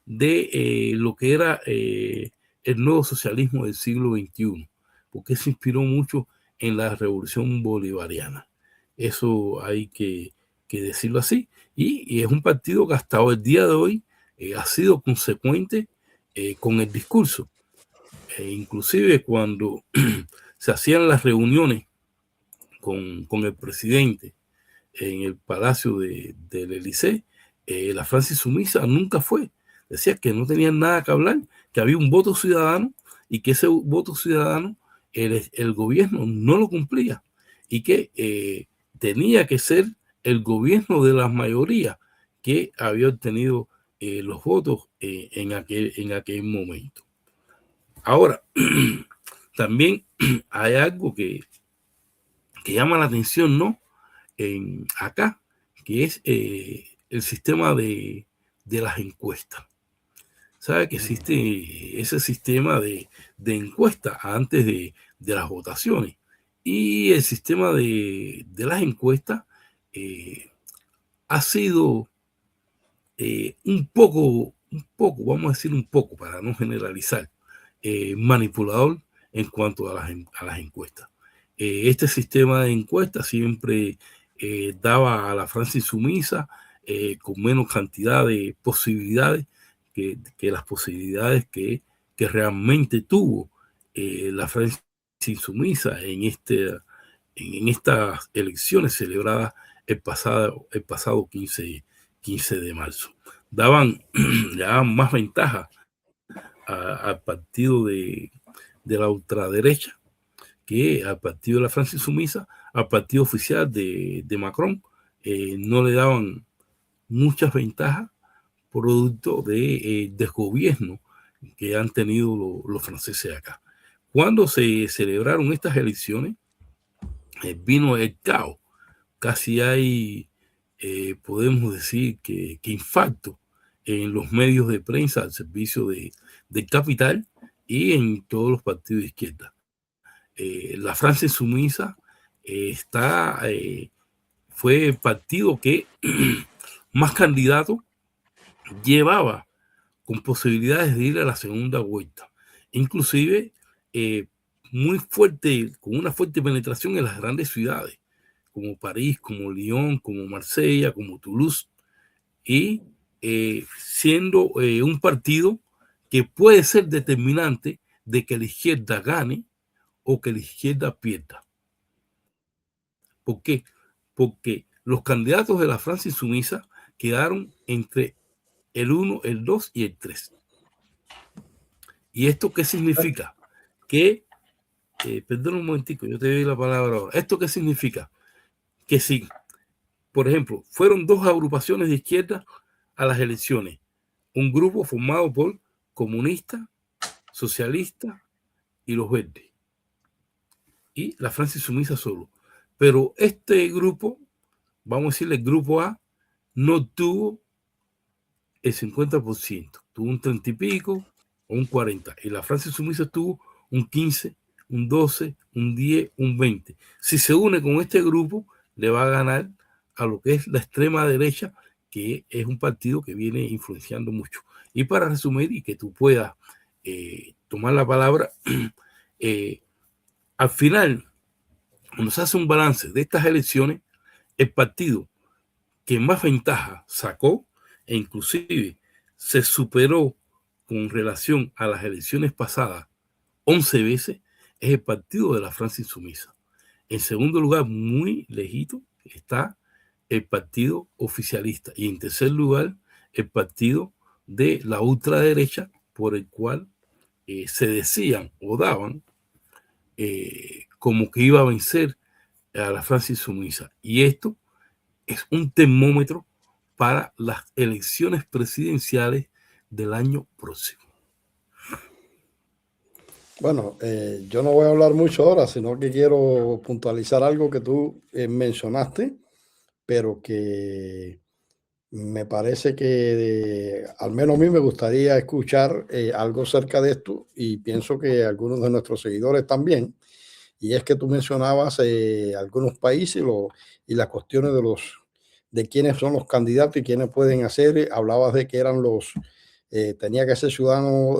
[SPEAKER 4] de lo que era el nuevo socialismo del siglo XXI, porque se inspiró mucho en la revolución bolivariana. Eso hay que decirlo así, y es un partido que hasta el día de hoy ha sido consecuente con el discurso. Inclusive cuando se hacían las reuniones con el presidente en el Palacio del Élysée, la Francia insumisa nunca fue. Decía que no tenían nada que hablar, que había un voto ciudadano y que ese voto ciudadano el gobierno no lo cumplía, y que tenía que ser el gobierno de la mayoría que había obtenido los votos en aquel momento. Ahora, también hay algo que llama la atención, ¿no? Acá, que es el sistema de las encuestas. sabe que existe ese sistema de encuesta antes de las votaciones. Y el sistema de las encuestas ha sido un poco, vamos a decir un poco, para no generalizar, manipulador en cuanto a las encuestas. Este sistema de encuestas siempre daba a la Francia insumisa con menos cantidad de posibilidades que las posibilidades que realmente tuvo la Francia insumisa en estas elecciones celebradas el pasado 15 de marzo. Le daban más ventaja al partido de la ultraderecha que al partido de la Francia insumisa. Al partido oficial de Macron no le daban muchas ventajas producto de desgobierno que han tenido los franceses acá. Cuando se celebraron estas elecciones, vino el caos. Casi hay, podemos decir que infarto en los medios de prensa al servicio del capital y en todos los partidos de izquierda. La Francia insumisa fue el partido que más candidatos llevaba con posibilidades de ir a la segunda vuelta. Inclusive muy fuerte, con una fuerte penetración en las grandes ciudades, como París, como Lyon, como Marsella, como Toulouse, y siendo un partido que puede ser determinante de que la izquierda gane o que la izquierda pierda. ¿Por qué? Porque los candidatos de la Francia insumisa quedaron entre el 1, el 2 y el 3. ¿Y esto qué significa? Que, perdón un momentico, yo te doy la palabra ahora. ¿Esto qué significa? Que si, por ejemplo, fueron dos agrupaciones de izquierda a las elecciones, un grupo formado por comunistas, socialistas y los verdes, y la Francia insumisa solo. Pero este grupo, vamos a decirle el grupo A, no tuvo el 50%, tuvo un 30 y pico o un 40, y la Francia insumisa tuvo un 15, un 12, un 10, un 20. Si se une con este grupo, le va a ganar a lo que es la extrema derecha, que es un partido que viene influenciando mucho. Y para resumir y que tú puedas tomar la palabra, al final, cuando se hace un balance de estas elecciones, el partido que más ventaja sacó e inclusive se superó con relación a las elecciones pasadas 11 veces es el partido de la Francia insumisa. En segundo lugar, muy lejito, está el partido oficialista, y en tercer lugar el partido de la ultraderecha, por el cual se decían o daban como que iba a vencer a la Francia insumisa. Y esto es un termómetro para las elecciones presidenciales del año próximo.
[SPEAKER 5] Bueno, yo no voy a hablar mucho ahora, sino que quiero puntualizar algo que tú mencionaste, pero que me parece que al menos a mí me gustaría escuchar algo cerca de esto, y pienso que algunos de nuestros seguidores también. Y es que tú mencionabas algunos países y las cuestiones de quiénes son los candidatos y quiénes pueden hacer. Hablabas de que eran tenía que ser ciudadano,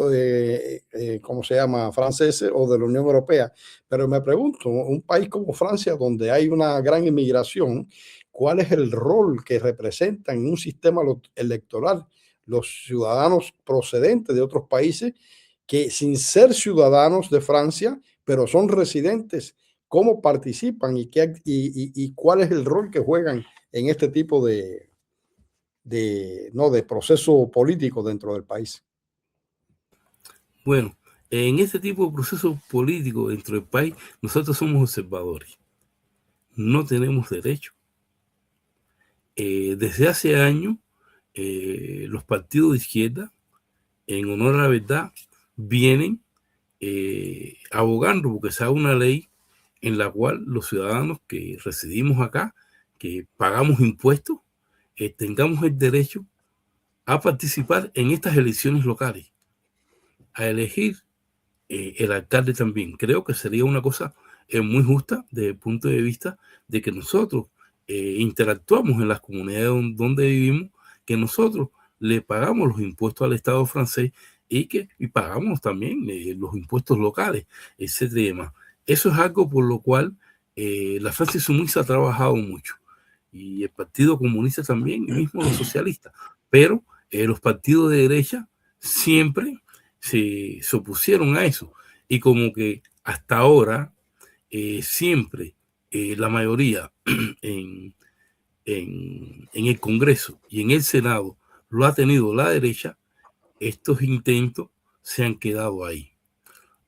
[SPEAKER 5] ¿cómo se llama? Franceses o de la Unión Europea. Pero me pregunto, un país como Francia, donde hay una gran inmigración, ¿cuál es el rol que representan en un sistema electoral los ciudadanos procedentes de otros países que, sin ser ciudadanos de Francia, pero son residentes? ¿Cómo participan y cuál es el rol que juegan en este tipo de proceso político dentro del país?
[SPEAKER 4] Bueno, en este tipo de proceso político dentro del país, nosotros somos observadores. No tenemos derecho. Desde hace años, los partidos de izquierda, en honor a la verdad, vienen abogando porque se haga una ley en la cual los ciudadanos que residimos acá, que pagamos impuestos, tengamos el derecho a participar en estas elecciones locales. a elegir el alcalde también. Creo que sería una cosa muy justa desde el punto de vista de que nosotros interactuamos en las comunidades donde vivimos, que nosotros le pagamos los impuestos al Estado francés y pagamos también los impuestos locales, ese tema. Eso es algo por lo cual la Francia Insoumise ha trabajado mucho, y el Partido Comunista también, y mismo los socialistas, pero los partidos de derecha siempre se opusieron a eso, y como que hasta ahora siempre la mayoría en el Congreso y en el Senado lo ha tenido la derecha, estos intentos se han quedado ahí.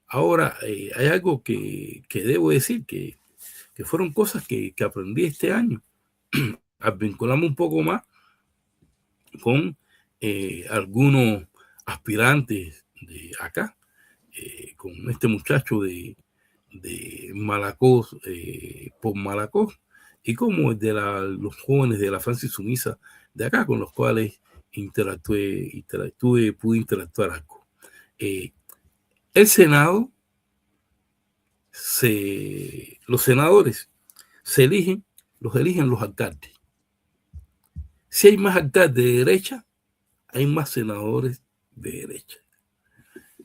[SPEAKER 4] Ahora, hay algo que debo decir, que fueron cosas que aprendí este año, al vincularme un poco más con algunos aspirantes de acá, con este muchacho de Malakoff, por Malakoff, y como de los jóvenes de la Francia Insumisa de acá, con los cuales pude interactuar algo. El Senado, los senadores los eligen los alcaldes. Si hay más alcaldes de derecha, hay más senadores de derecha.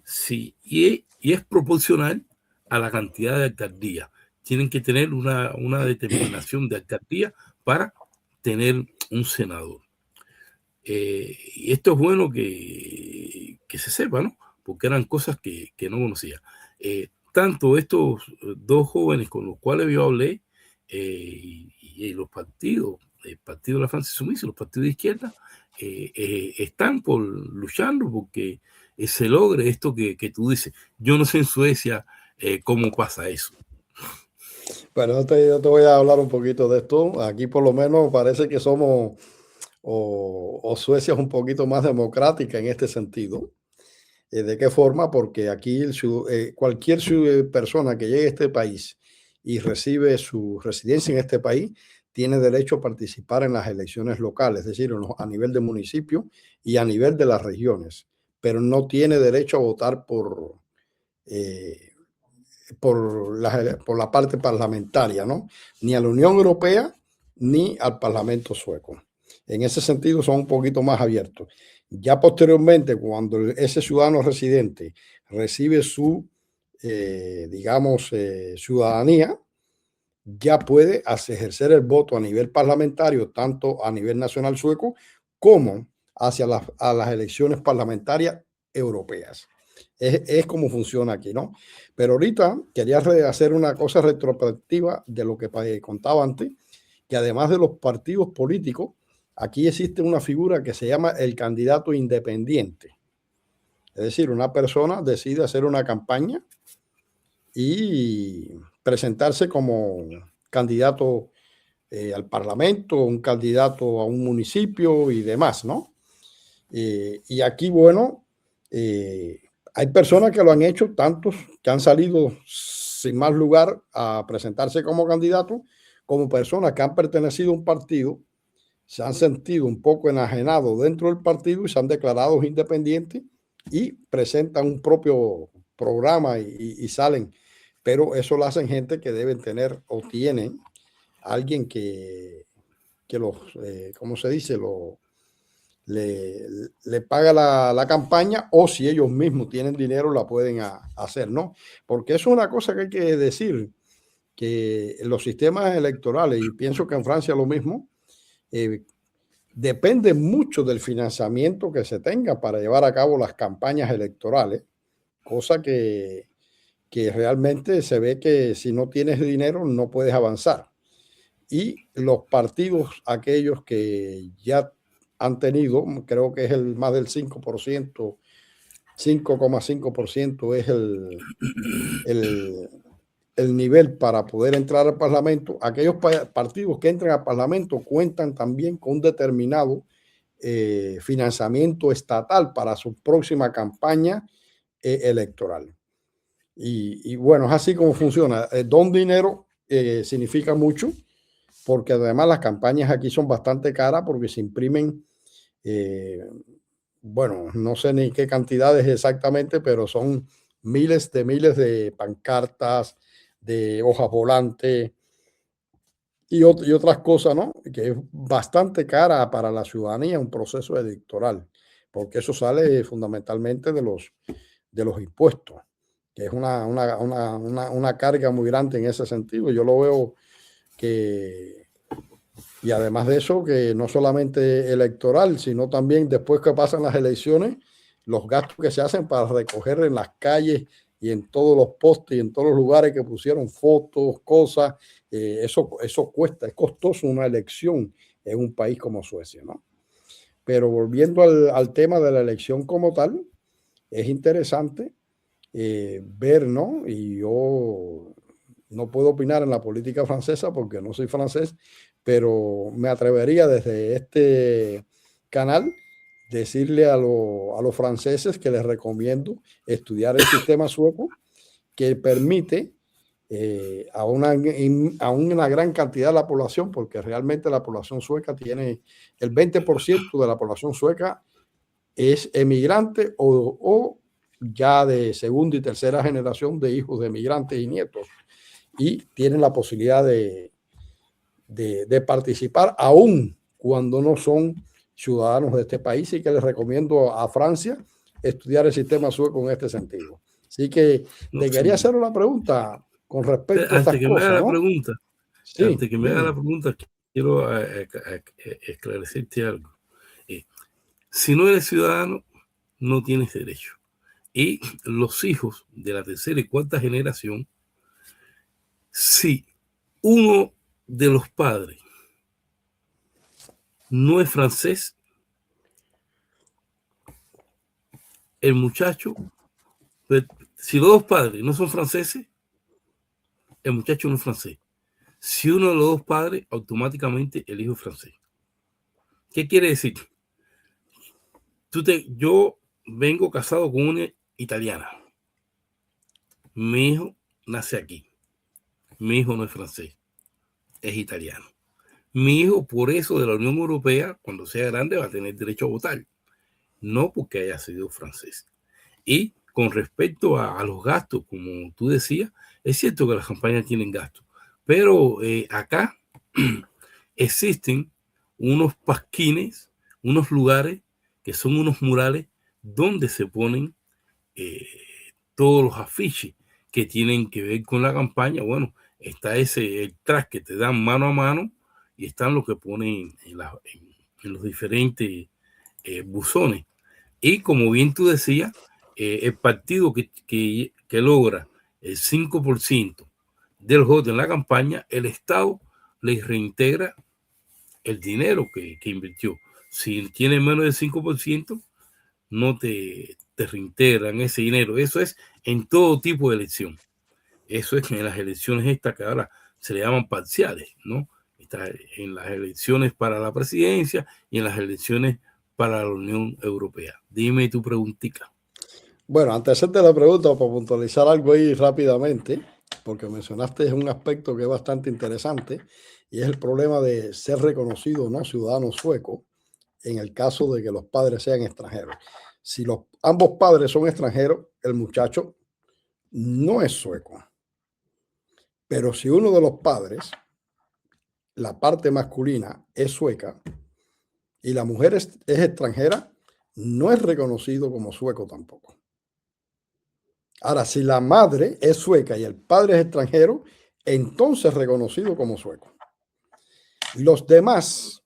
[SPEAKER 4] Sí, y es proporcional a la cantidad de alcaldías. Tienen que tener una determinación de alcaldía para tener un senador. Y esto es bueno que se sepa, ¿no? Porque eran cosas que no conocía. Tanto estos dos jóvenes con los cuales yo hablé y los partidos, el Partido de la Francia Insoumise y los partidos de izquierda, están luchando porque se logre esto que tú dices. Yo no sé en Suecia cómo pasa eso.
[SPEAKER 5] Bueno, yo te voy a hablar un poquito de esto. Aquí por lo menos parece que somos, o Suecia es un poquito más democrática en este sentido. ¿De qué forma? Porque aquí cualquier persona que llegue a este país y recibe su residencia en este país tiene derecho a participar en las elecciones locales, es decir, a nivel de municipio y a nivel de las regiones, pero no tiene derecho a votar por la parte parlamentaria, ¿no? Ni a la Unión Europea ni al Parlamento sueco. En ese sentido son un poquito más abiertos. Ya posteriormente, cuando ese ciudadano residente recibe su, ciudadanía, ya puede ejercer el voto a nivel parlamentario, tanto a nivel nacional sueco como a las elecciones parlamentarias europeas. Es como funciona aquí, ¿no? Pero ahorita quería hacer una cosa retrospectiva de lo que contaba antes, que además de los partidos políticos, aquí existe una figura que se llama el candidato independiente. Es decir, una persona decide hacer una campaña y presentarse como candidato al Parlamento, un candidato a un municipio y demás, ¿no? Y aquí, bueno, hay personas que lo han hecho, tantos que han salido sin más lugar a presentarse como candidato, como personas que han pertenecido a un partido, se han sentido un poco enajenados dentro del partido y se han declarado independientes y presentan un propio programa y salen. Pero eso lo hacen gente que deben tener o tienen alguien que los, ¿cómo se dice? Le paga la campaña, o si ellos mismos tienen dinero la pueden hacer, ¿no? Porque eso es una cosa que hay que decir, que los sistemas electorales, y pienso que en Francia lo mismo, depende mucho del financiamiento que se tenga para llevar a cabo las campañas electorales, cosa que realmente se ve que si no tienes dinero no puedes avanzar. Y los partidos, aquellos que ya han tenido, creo que es más del 5%, 5,5% es el nivel para poder entrar al Parlamento. Aquellos partidos que entran al Parlamento cuentan también con un determinado financiamiento estatal para su próxima campaña electoral. Y bueno, es así como funciona. Don dinero significa mucho, porque además las campañas aquí son bastante caras porque se imprimen bueno, no sé ni qué cantidades exactamente, pero son miles de pancartas, de hojas volantes y otras cosas, ¿no? Que es bastante cara para la ciudadanía un proceso electoral, porque eso sale fundamentalmente de los impuestos, que es una carga muy grande en ese sentido. Yo lo veo que, y además de eso, que no solamente electoral, sino también después que pasan las elecciones, los gastos que se hacen para recoger en las calles y en todos los postes y en todos los lugares que pusieron fotos, cosas, eso cuesta, es costoso una elección en un país como Suecia, ¿no? Pero volviendo al tema de la elección como tal, es interesante ver, ¿no? Y yo no puedo opinar en la política francesa porque no soy francés, pero me atrevería desde este canal decirle a los franceses que les recomiendo estudiar el sistema sueco, que permite a una gran cantidad de la población, porque realmente la población sueca tiene el 20% de la población sueca es emigrante o ya de segunda y tercera generación de hijos de emigrantes y nietos, y tienen la posibilidad de participar aún cuando no son ciudadanos de este país, y que les recomiendo a Francia estudiar el sistema sueco en este sentido. Así que
[SPEAKER 4] No,
[SPEAKER 5] te quería hacer una pregunta con respecto a estas
[SPEAKER 4] antes que me haga
[SPEAKER 5] cosas,
[SPEAKER 4] la
[SPEAKER 5] ¿no?
[SPEAKER 4] pregunta,
[SPEAKER 5] Sí, dime.
[SPEAKER 4] quiero esclarecerte algo. Si no eres ciudadano, no tienes derecho. Y los hijos de la tercera y cuarta generación, si uno de los padres no es francés, el muchacho, pues, si los dos padres no son franceses, el muchacho no es francés. Si uno de los dos padres, automáticamente el hijo es francés. ¿Qué quiere decir? Yo vengo casado con una italiana. Mi hijo nace aquí. Mi hijo no es francés, es italiano. Mi hijo, por eso de la Unión Europea, cuando sea grande, va a tener derecho a votar. No porque haya sido francés. Y con respecto a los gastos, como tú decías, es cierto que las campañas tienen gastos, pero acá existen unos pasquines, unos lugares que son unos murales donde se ponen todos los afiches que tienen que ver con la campaña. Bueno, está el track que te dan mano a mano, y están los que ponen en los diferentes buzones. Y como bien tú decías, el partido que logra el 5% del voto en la campaña, el Estado les reintegra el dinero que invirtió. Si tiene menos del 5%, no te reintegran ese dinero. Eso es en todo tipo de elección. Eso es en las elecciones estas que ahora se le llaman parciales, ¿no? Está en las elecciones para la presidencia y en las elecciones para la Unión Europea. Dime tu preguntita.
[SPEAKER 5] Bueno, antes de hacerte la pregunta, para puntualizar algo ahí rápidamente, porque mencionaste un aspecto que es bastante interesante, y es el problema de ser reconocido, ¿no?, ciudadano sueco en el caso de que los padres sean extranjeros. Si ambos padres son extranjeros, el muchacho no es sueco. Pero si uno de los padres, la parte masculina, es sueca y la mujer es extranjera, no es reconocido como sueco tampoco. Ahora, si la madre es sueca y el padre es extranjero, entonces es reconocido como sueco. Los demás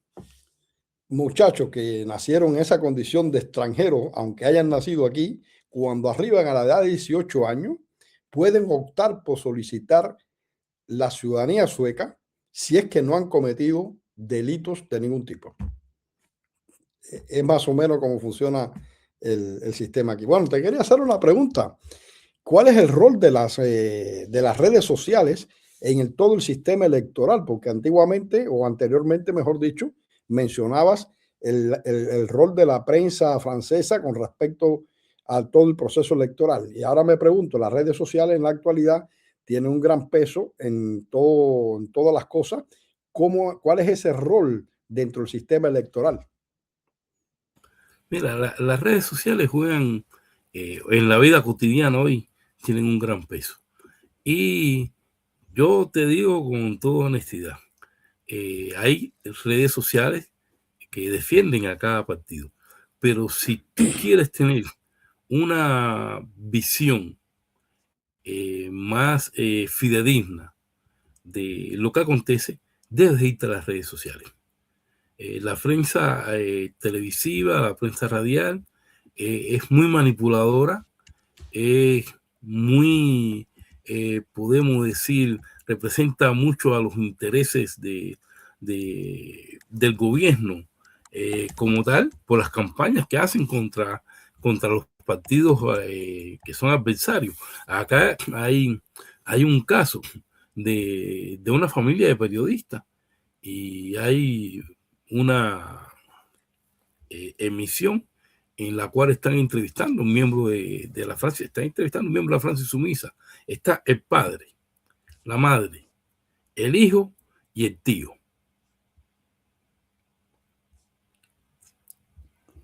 [SPEAKER 5] muchachos que nacieron en esa condición de extranjero, aunque hayan nacido aquí, cuando arriban a la edad de 18 años, pueden optar por solicitar la ciudadanía sueca si es que no han cometido delitos de ningún tipo. Es más o menos cómo funciona el sistema aquí. Bueno, te quería hacer una pregunta. ¿Cuál es el rol de las redes sociales en todo el sistema electoral? Porque antiguamente, o anteriormente, mejor dicho, mencionabas el rol de la prensa francesa con respecto a todo el proceso electoral. Y ahora me pregunto, las redes sociales en la actualidad tienen un gran peso en todas las cosas. ¿Cuál es ese rol dentro del sistema electoral?
[SPEAKER 4] Mira, las redes sociales juegan en la vida cotidiana hoy, tienen un gran peso. Y yo te digo con toda honestidad, hay redes sociales que defienden a cada partido, pero si tú quieres tener una visión más fidedigna de lo que acontece, debes irte a las redes sociales. La prensa televisiva, la prensa radial, es muy manipuladora, es muy, podemos decir, representa mucho a los intereses del gobierno como tal, por las campañas que hacen contra los partidos que son adversarios. Acá hay un caso de una familia de periodistas y hay una emisión en la cual están entrevistando a un miembro de la Francia, están entrevistando a un miembro de la Francia Sumisa. Está el padre, la madre, el hijo y el tío.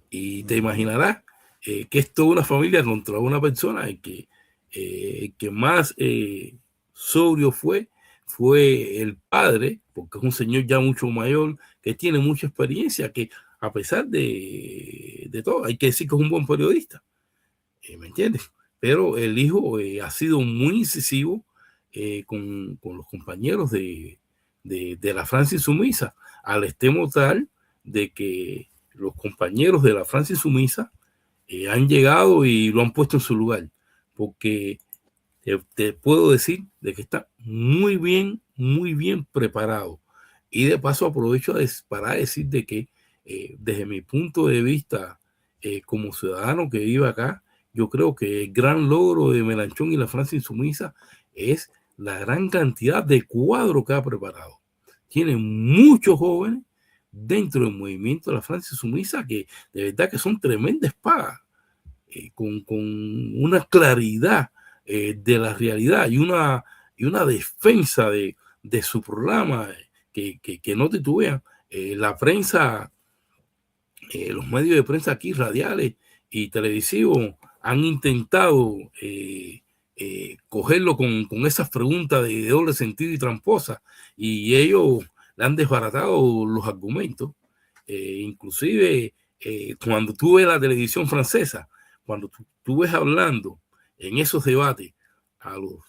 [SPEAKER 4] Y te imaginarás que es toda una familia contra una persona y que más sobrio fue el padre, porque es un señor ya mucho mayor, que tiene mucha experiencia, que a pesar de todo, hay que decir que es un buen periodista, ¿me entiendes? Pero el hijo ha sido muy incisivo con los compañeros de la Francia Insumisa, al extremo tal de que los compañeros de la Francia Insumisa han llegado y lo han puesto en su lugar, porque te puedo decir de que está muy bien preparado. Y de paso aprovecho para decir de que desde mi punto de vista como ciudadano que vive acá, yo creo que el gran logro de Mélenchon y la Francia Insumisa es la gran cantidad de cuadro que ha preparado. Tiene muchos jóvenes dentro del movimiento de la Francia Insumisa que de verdad que son tremendas espadas, con una claridad de la realidad y una defensa de su programa que no titubean. La prensa, los medios de prensa aquí, radiales y televisivos, han intentado cogerlo con esas preguntas de doble sentido y tramposas, y ellos le han desbaratado los argumentos. Inclusive cuando tú ves la televisión francesa, cuando tú ves hablando en esos debates a los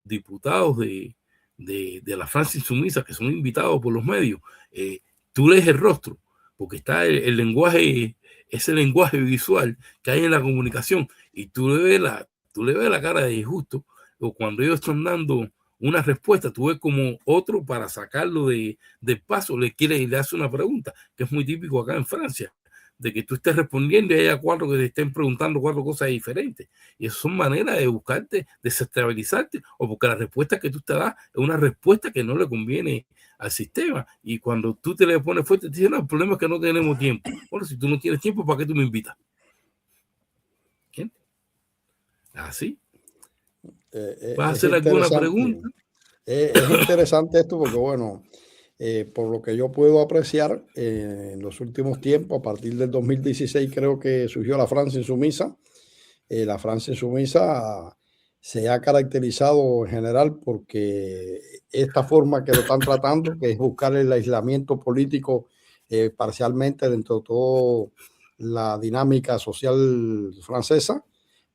[SPEAKER 4] diputados de la Francia Insumisa, que son invitados por los medios, tú lees el rostro, porque está el lenguaje, ese lenguaje visual que hay en la comunicación, y tú le ves la cara de disgusto, o cuando ellos están dando una respuesta, tú ves como otro, para sacarlo del paso, le hace una pregunta, que es muy típico acá en Francia, de que tú estés respondiendo y haya cuatro que te estén preguntando cuatro cosas diferentes. Y eso son maneras de buscarte, desestabilizarte, o porque la respuesta que tú te das es una respuesta que no le conviene al sistema. Y cuando tú te le pones fuerte, te dicen, no, el problema es que no tenemos tiempo. Bueno, si tú no tienes tiempo, ¿para qué tú me invitas? ¿Entiendes? Así. ¿Vas a hacer alguna pregunta?
[SPEAKER 5] Es interesante esto porque, bueno, por lo que yo puedo apreciar, en los últimos tiempos, a partir del 2016, creo que surgió la Francia Insumisa. La Francia Insumisa se ha caracterizado en general porque esta forma que lo están tratando, que es buscar el aislamiento político parcialmente dentro de toda la dinámica social francesa,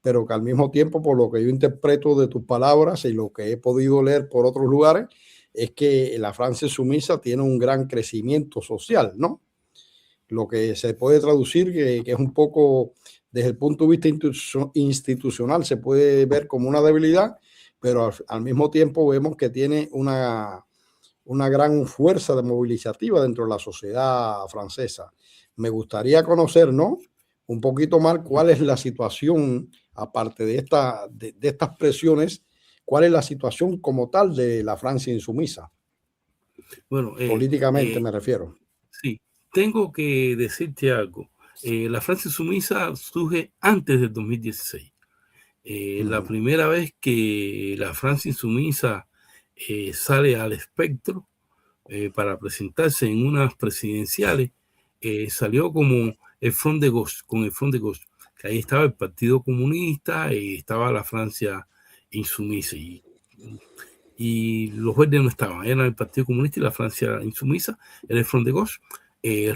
[SPEAKER 5] pero que al mismo tiempo, por lo que yo interpreto de tus palabras y lo que he podido leer por otros lugares, es que la Francia Insumisa tiene un gran crecimiento social, ¿no? Lo que se puede traducir, que es un poco, desde el punto de vista institucional, se puede ver como una debilidad, pero al mismo tiempo vemos que tiene una gran fuerza de movilizativa dentro de la sociedad francesa. Me gustaría conocer, ¿no?, un poquito más cuál es la situación, aparte de estas presiones, cuál es la situación como tal de la Francia Insumisa.
[SPEAKER 4] Bueno,
[SPEAKER 5] políticamente me refiero.
[SPEAKER 4] Sí, tengo que decirte algo. La Francia Insumisa surge antes del 2016. La primera vez que la Francia Insumisa sale al espectro para presentarse en unas presidenciales, salió como el Front de Gauche, con el Front de Gauche, que ahí estaba el Partido Comunista y estaba la Francia Insumisa, y los verdes no estaban, eran el Partido Comunista y la Francia Insumisa, era el Front de Gauche.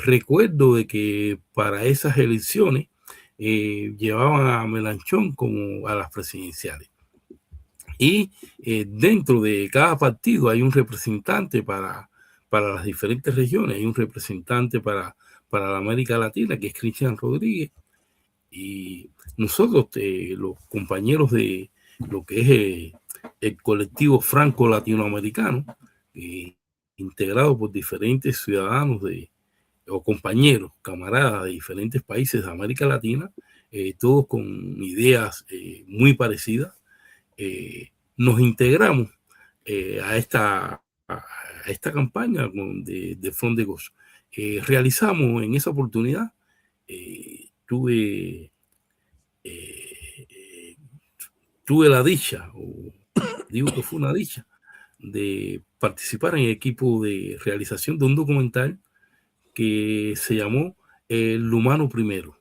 [SPEAKER 4] Recuerdo de que para esas elecciones llevaban a Mélenchon como a las presidenciales. Y dentro de cada partido hay un representante para las diferentes regiones. Hay un representante para la América Latina, que es Cristian Rodríguez. Y nosotros, los compañeros de lo que es el colectivo franco-latinoamericano, integrado por diferentes ciudadanos o compañeros, camaradas de diferentes países de América Latina, todos con ideas muy parecidas, nos integramos a esta campaña de Front de Gauche. Realizamos en esa oportunidad, tuve la dicha, o digo que fue una dicha, de participar en el equipo de realización de un documental que se llamó El Humano Primero.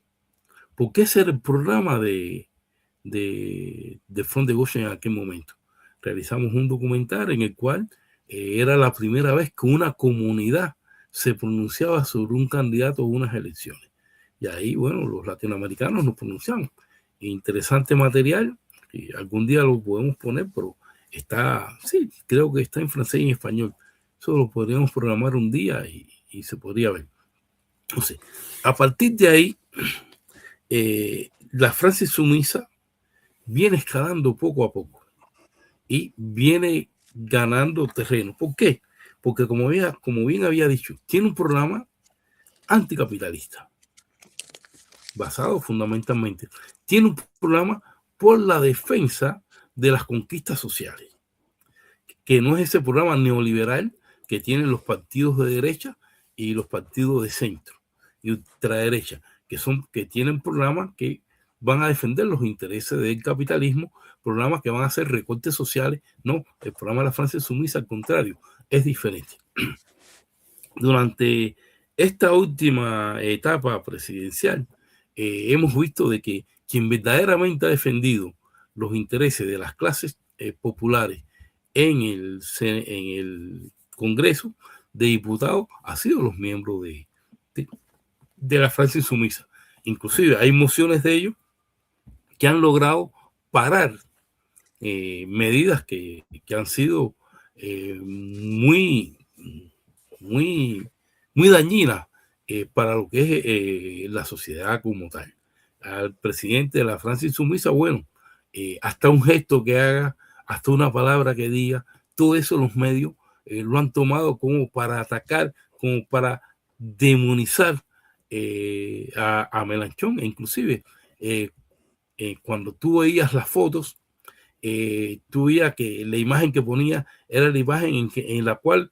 [SPEAKER 4] Porque ese era el programa de Front de Gauche en aquel momento. Realizamos un documental en el cual era la primera vez que una comunidad se pronunciaba sobre un candidato a unas elecciones. Y ahí, bueno, los latinoamericanos nos pronunciamos. Interesante material, y algún día lo podemos poner, pero está, sí, creo que está en francés y en español. Eso lo podríamos programar un día y se podría ver. Entonces, a partir de ahí, la Francia Insumisa viene escalando poco a poco y viene ganando terreno. ¿Por qué? Porque como bien había dicho, tiene un programa anticapitalista, basado fundamentalmente. Tiene un programa por la defensa de las conquistas sociales, que no es ese programa neoliberal que tienen los partidos de derecha y los partidos de centro y ultraderecha, que tienen programas que van a defender los intereses del capitalismo, programas que van a hacer recortes sociales. No, el programa de la Francia Insumisa, al contrario, es diferente. Durante esta última etapa presidencial, hemos visto de que quien verdaderamente ha defendido los intereses de las clases populares en el Congreso de Diputados ha sido los miembros de la Francia Insumisa. Inclusive hay mociones de ellos que han logrado parar medidas que han sido muy dañinas para lo que es la sociedad como tal. Al presidente de la Francia Insumisa, bueno, hasta un gesto que haga, hasta una palabra que diga, todo eso los medios lo han tomado como para atacar, como para demonizar a Mélenchon. E inclusive cuando tú veías las fotos, tú veías que la imagen que ponía era la imagen en la cual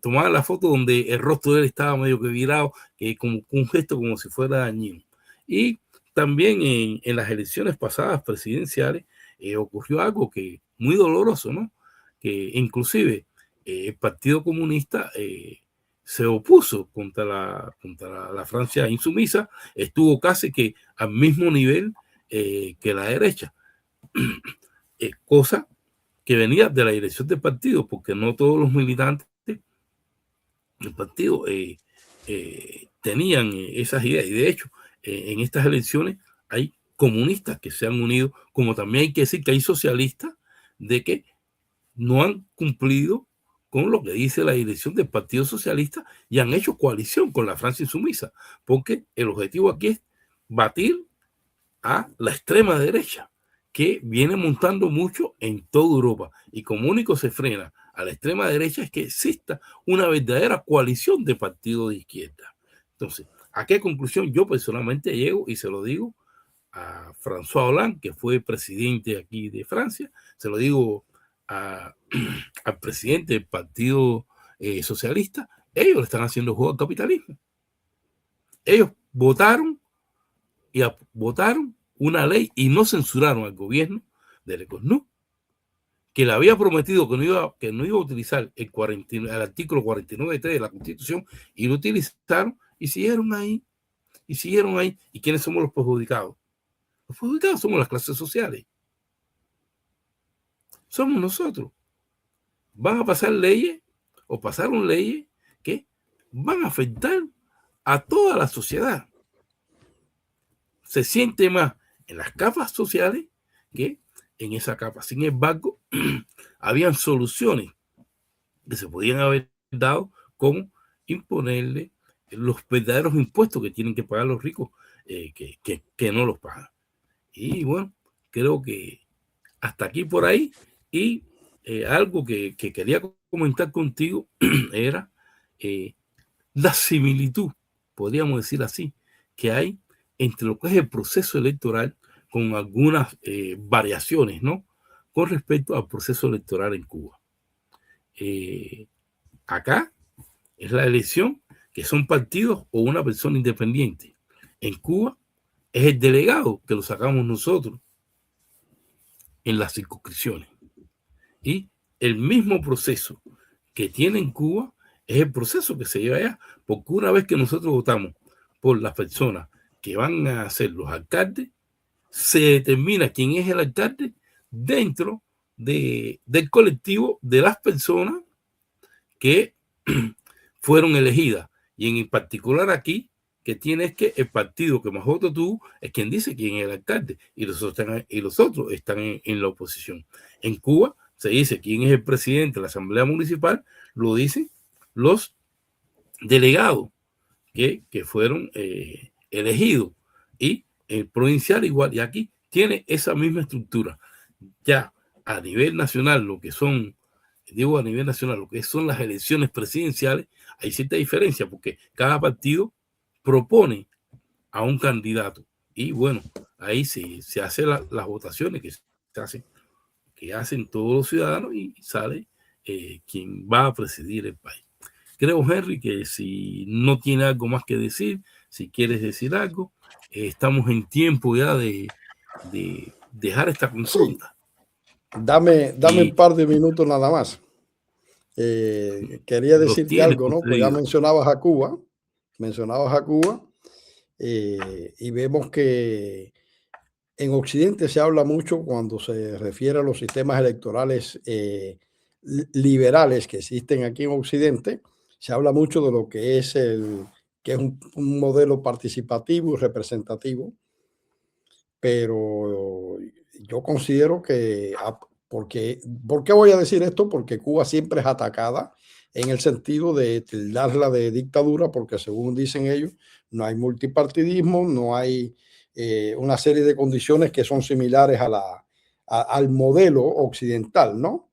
[SPEAKER 4] tomaba la foto donde el rostro de él estaba medio que virado, como un gesto como si fuera dañino. Y también en las elecciones pasadas presidenciales ocurrió algo que muy doloroso, ¿no? Que inclusive el Partido Comunista se opuso contra la Francia Insumisa, estuvo casi que al mismo nivel que la derecha, cosa que venía de la dirección del partido, porque no todos los militantes del partido tenían esas ideas. Y de hecho, en estas elecciones hay comunistas que se han unido, como también hay que decir que hay socialistas de que no han cumplido con lo que dice la dirección del Partido Socialista y han hecho coalición con la Francia Insumisa, porque el objetivo aquí es batir a la extrema derecha, que viene montando mucho en toda Europa, y como único se frena a la extrema derecha es que exista una verdadera coalición de partidos de izquierda. Entonces, ¿a qué conclusión yo personalmente llego? Y se lo digo a François Hollande, que fue presidente aquí de Francia, se lo digo al presidente del Partido Socialista. Ellos le están haciendo juego al capitalismo. Ellos votaron una ley y no censuraron al gobierno de Lecornu, que le había prometido que no iba a utilizar el artículo 49.3 de la Constitución, y lo utilizaron y siguieron ahí. y siguieron ahí. ¿Y quiénes somos los perjudicados? Los perjudicados somos las clases sociales. Somos nosotros. Van a pasar leyes o pasaron leyes que van a afectar a toda la sociedad. Se siente más en las capas sociales que en esa capa. Sin embargo, habían soluciones que se podían haber dado, como imponerle los verdaderos impuestos que tienen que pagar los ricos, que no los pagan. Y bueno, creo que hasta aquí por ahí. Y algo que quería comentar contigo era la similitud, podríamos decir así, que hay entre lo que es el proceso electoral, con algunas variaciones, ¿no?, con respecto al proceso electoral en Cuba. Acá es la elección que son partidos o una persona independiente. En Cuba es el delegado, que lo sacamos nosotros en las circunscripciones. Y el mismo proceso que tiene en Cuba es el proceso que se lleva allá, porque una vez que nosotros votamos por las personas que van a ser los alcaldes, se determina quién es el alcalde dentro del colectivo de las personas que fueron elegidas. Y en particular aquí, que tiene es que el partido que más votos tuvo es quien dice quién es el alcalde, y los otros están en la oposición. En Cuba se dice quién es el presidente de la Asamblea Municipal, lo dicen los delegados que fueron elegidos, y el provincial igual, y aquí tiene esa misma estructura. Ya a nivel nacional, lo que son, digo a nivel nacional, lo que son las elecciones presidenciales, hay cierta diferencia, porque cada partido propone a un candidato, y bueno, ahí se hacen las votaciones que hacen todos los ciudadanos, y sale quien va a presidir el país. Creo, Henry, que si no tiene algo más que decir, si quieres decir algo, estamos en tiempo ya de dejar esta consulta.
[SPEAKER 5] Sí. Dame un par de minutos nada más. Quería decirte algo, ¿no? Pues ya mencionabas a Cuba, y vemos que en Occidente se habla mucho, cuando se refiere a los sistemas electorales liberales que existen aquí en Occidente, se habla mucho de lo que es un modelo participativo y representativo, pero yo considero que, ¿por qué voy a decir esto? Porque Cuba siempre es atacada en el sentido de tildarla de dictadura, porque según dicen ellos, no hay multipartidismo, no hay una serie de condiciones que son similares al modelo occidental, ¿no?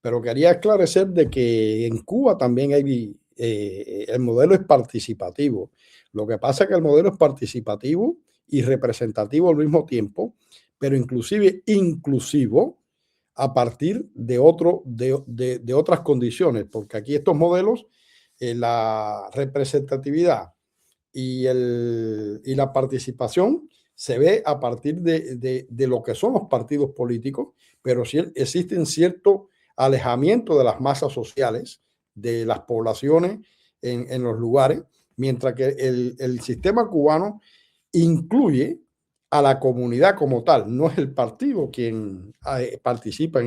[SPEAKER 5] Pero quería esclarecer de que en Cuba también hay, el modelo es participativo. Lo que pasa es que el modelo es participativo y representativo al mismo tiempo, pero inclusivo a partir de otras condiciones, porque aquí estos modelos, la representatividad y la participación se ve a partir de lo que son los partidos políticos, pero sí existen cierto alejamiento de las masas sociales, de las poblaciones en los lugares, mientras que el sistema cubano incluye a la comunidad como tal. No es el partido quien participa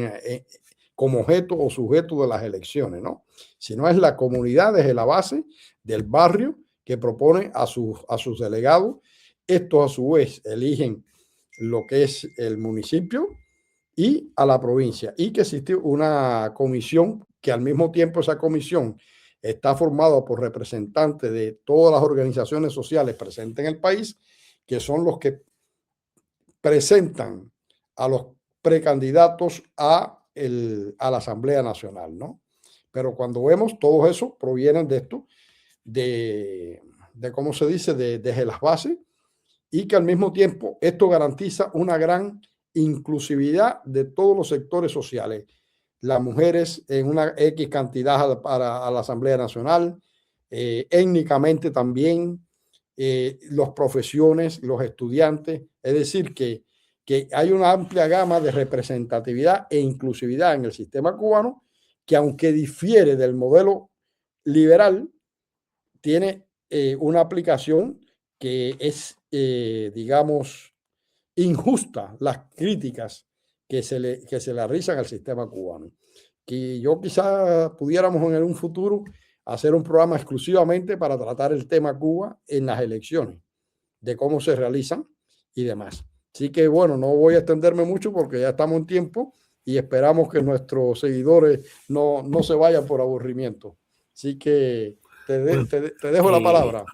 [SPEAKER 5] como objeto o sujeto de las elecciones, ¿no? Sino es la comunidad desde la base del barrio que propone a sus delegados. Estos a su vez eligen lo que es el municipio y a la provincia, y que existe una comisión que al mismo tiempo esa comisión está formada por representantes de todas las organizaciones sociales presentes en el país, que son los que presentan a los precandidatos a la Asamblea Nacional, ¿no? Pero cuando vemos, todo eso provienen de esto, de cómo se dice, desde las bases, y que al mismo tiempo esto garantiza una gran inclusividad de todos los sectores sociales. Las mujeres en una X cantidad a la Asamblea Nacional, étnicamente también, las profesiones, los estudiantes, es decir, que hay una amplia gama de representatividad e inclusividad en el sistema cubano, que aunque difiere del modelo liberal, tiene una aplicación que es, digamos, injusta las críticas que se le realizan al sistema cubano. Que yo quizá pudiéramos en un futuro hacer un programa exclusivamente para tratar el tema Cuba en las elecciones, de cómo se realizan y demás. Así que bueno, no voy a extenderme mucho porque ya estamos en tiempo y esperamos que nuestros seguidores no se vayan por aburrimiento. Así que
[SPEAKER 4] Bueno,
[SPEAKER 5] te dejo la palabra.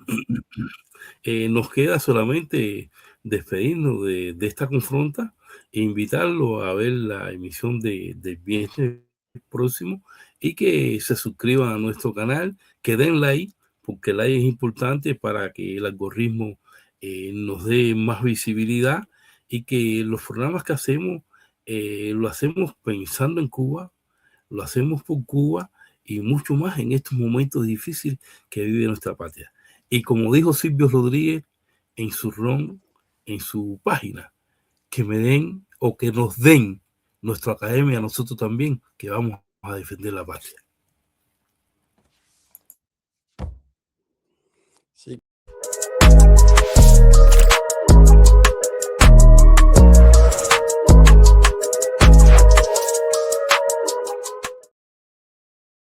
[SPEAKER 4] Nos queda solamente despedirnos de esta confronta e invitarlo a ver la emisión del viernes próximo y que se suscriban a nuestro canal, que den like, porque el like es importante para que el algoritmo nos dé más visibilidad y que los programas que hacemos lo hacemos pensando en Cuba, lo hacemos por Cuba y mucho más en estos momentos difíciles que vive nuestra patria. Y como dijo Silvio Rodríguez en su página, que me den o que nos den nuestra academia a nosotros también, que vamos a defender la patria.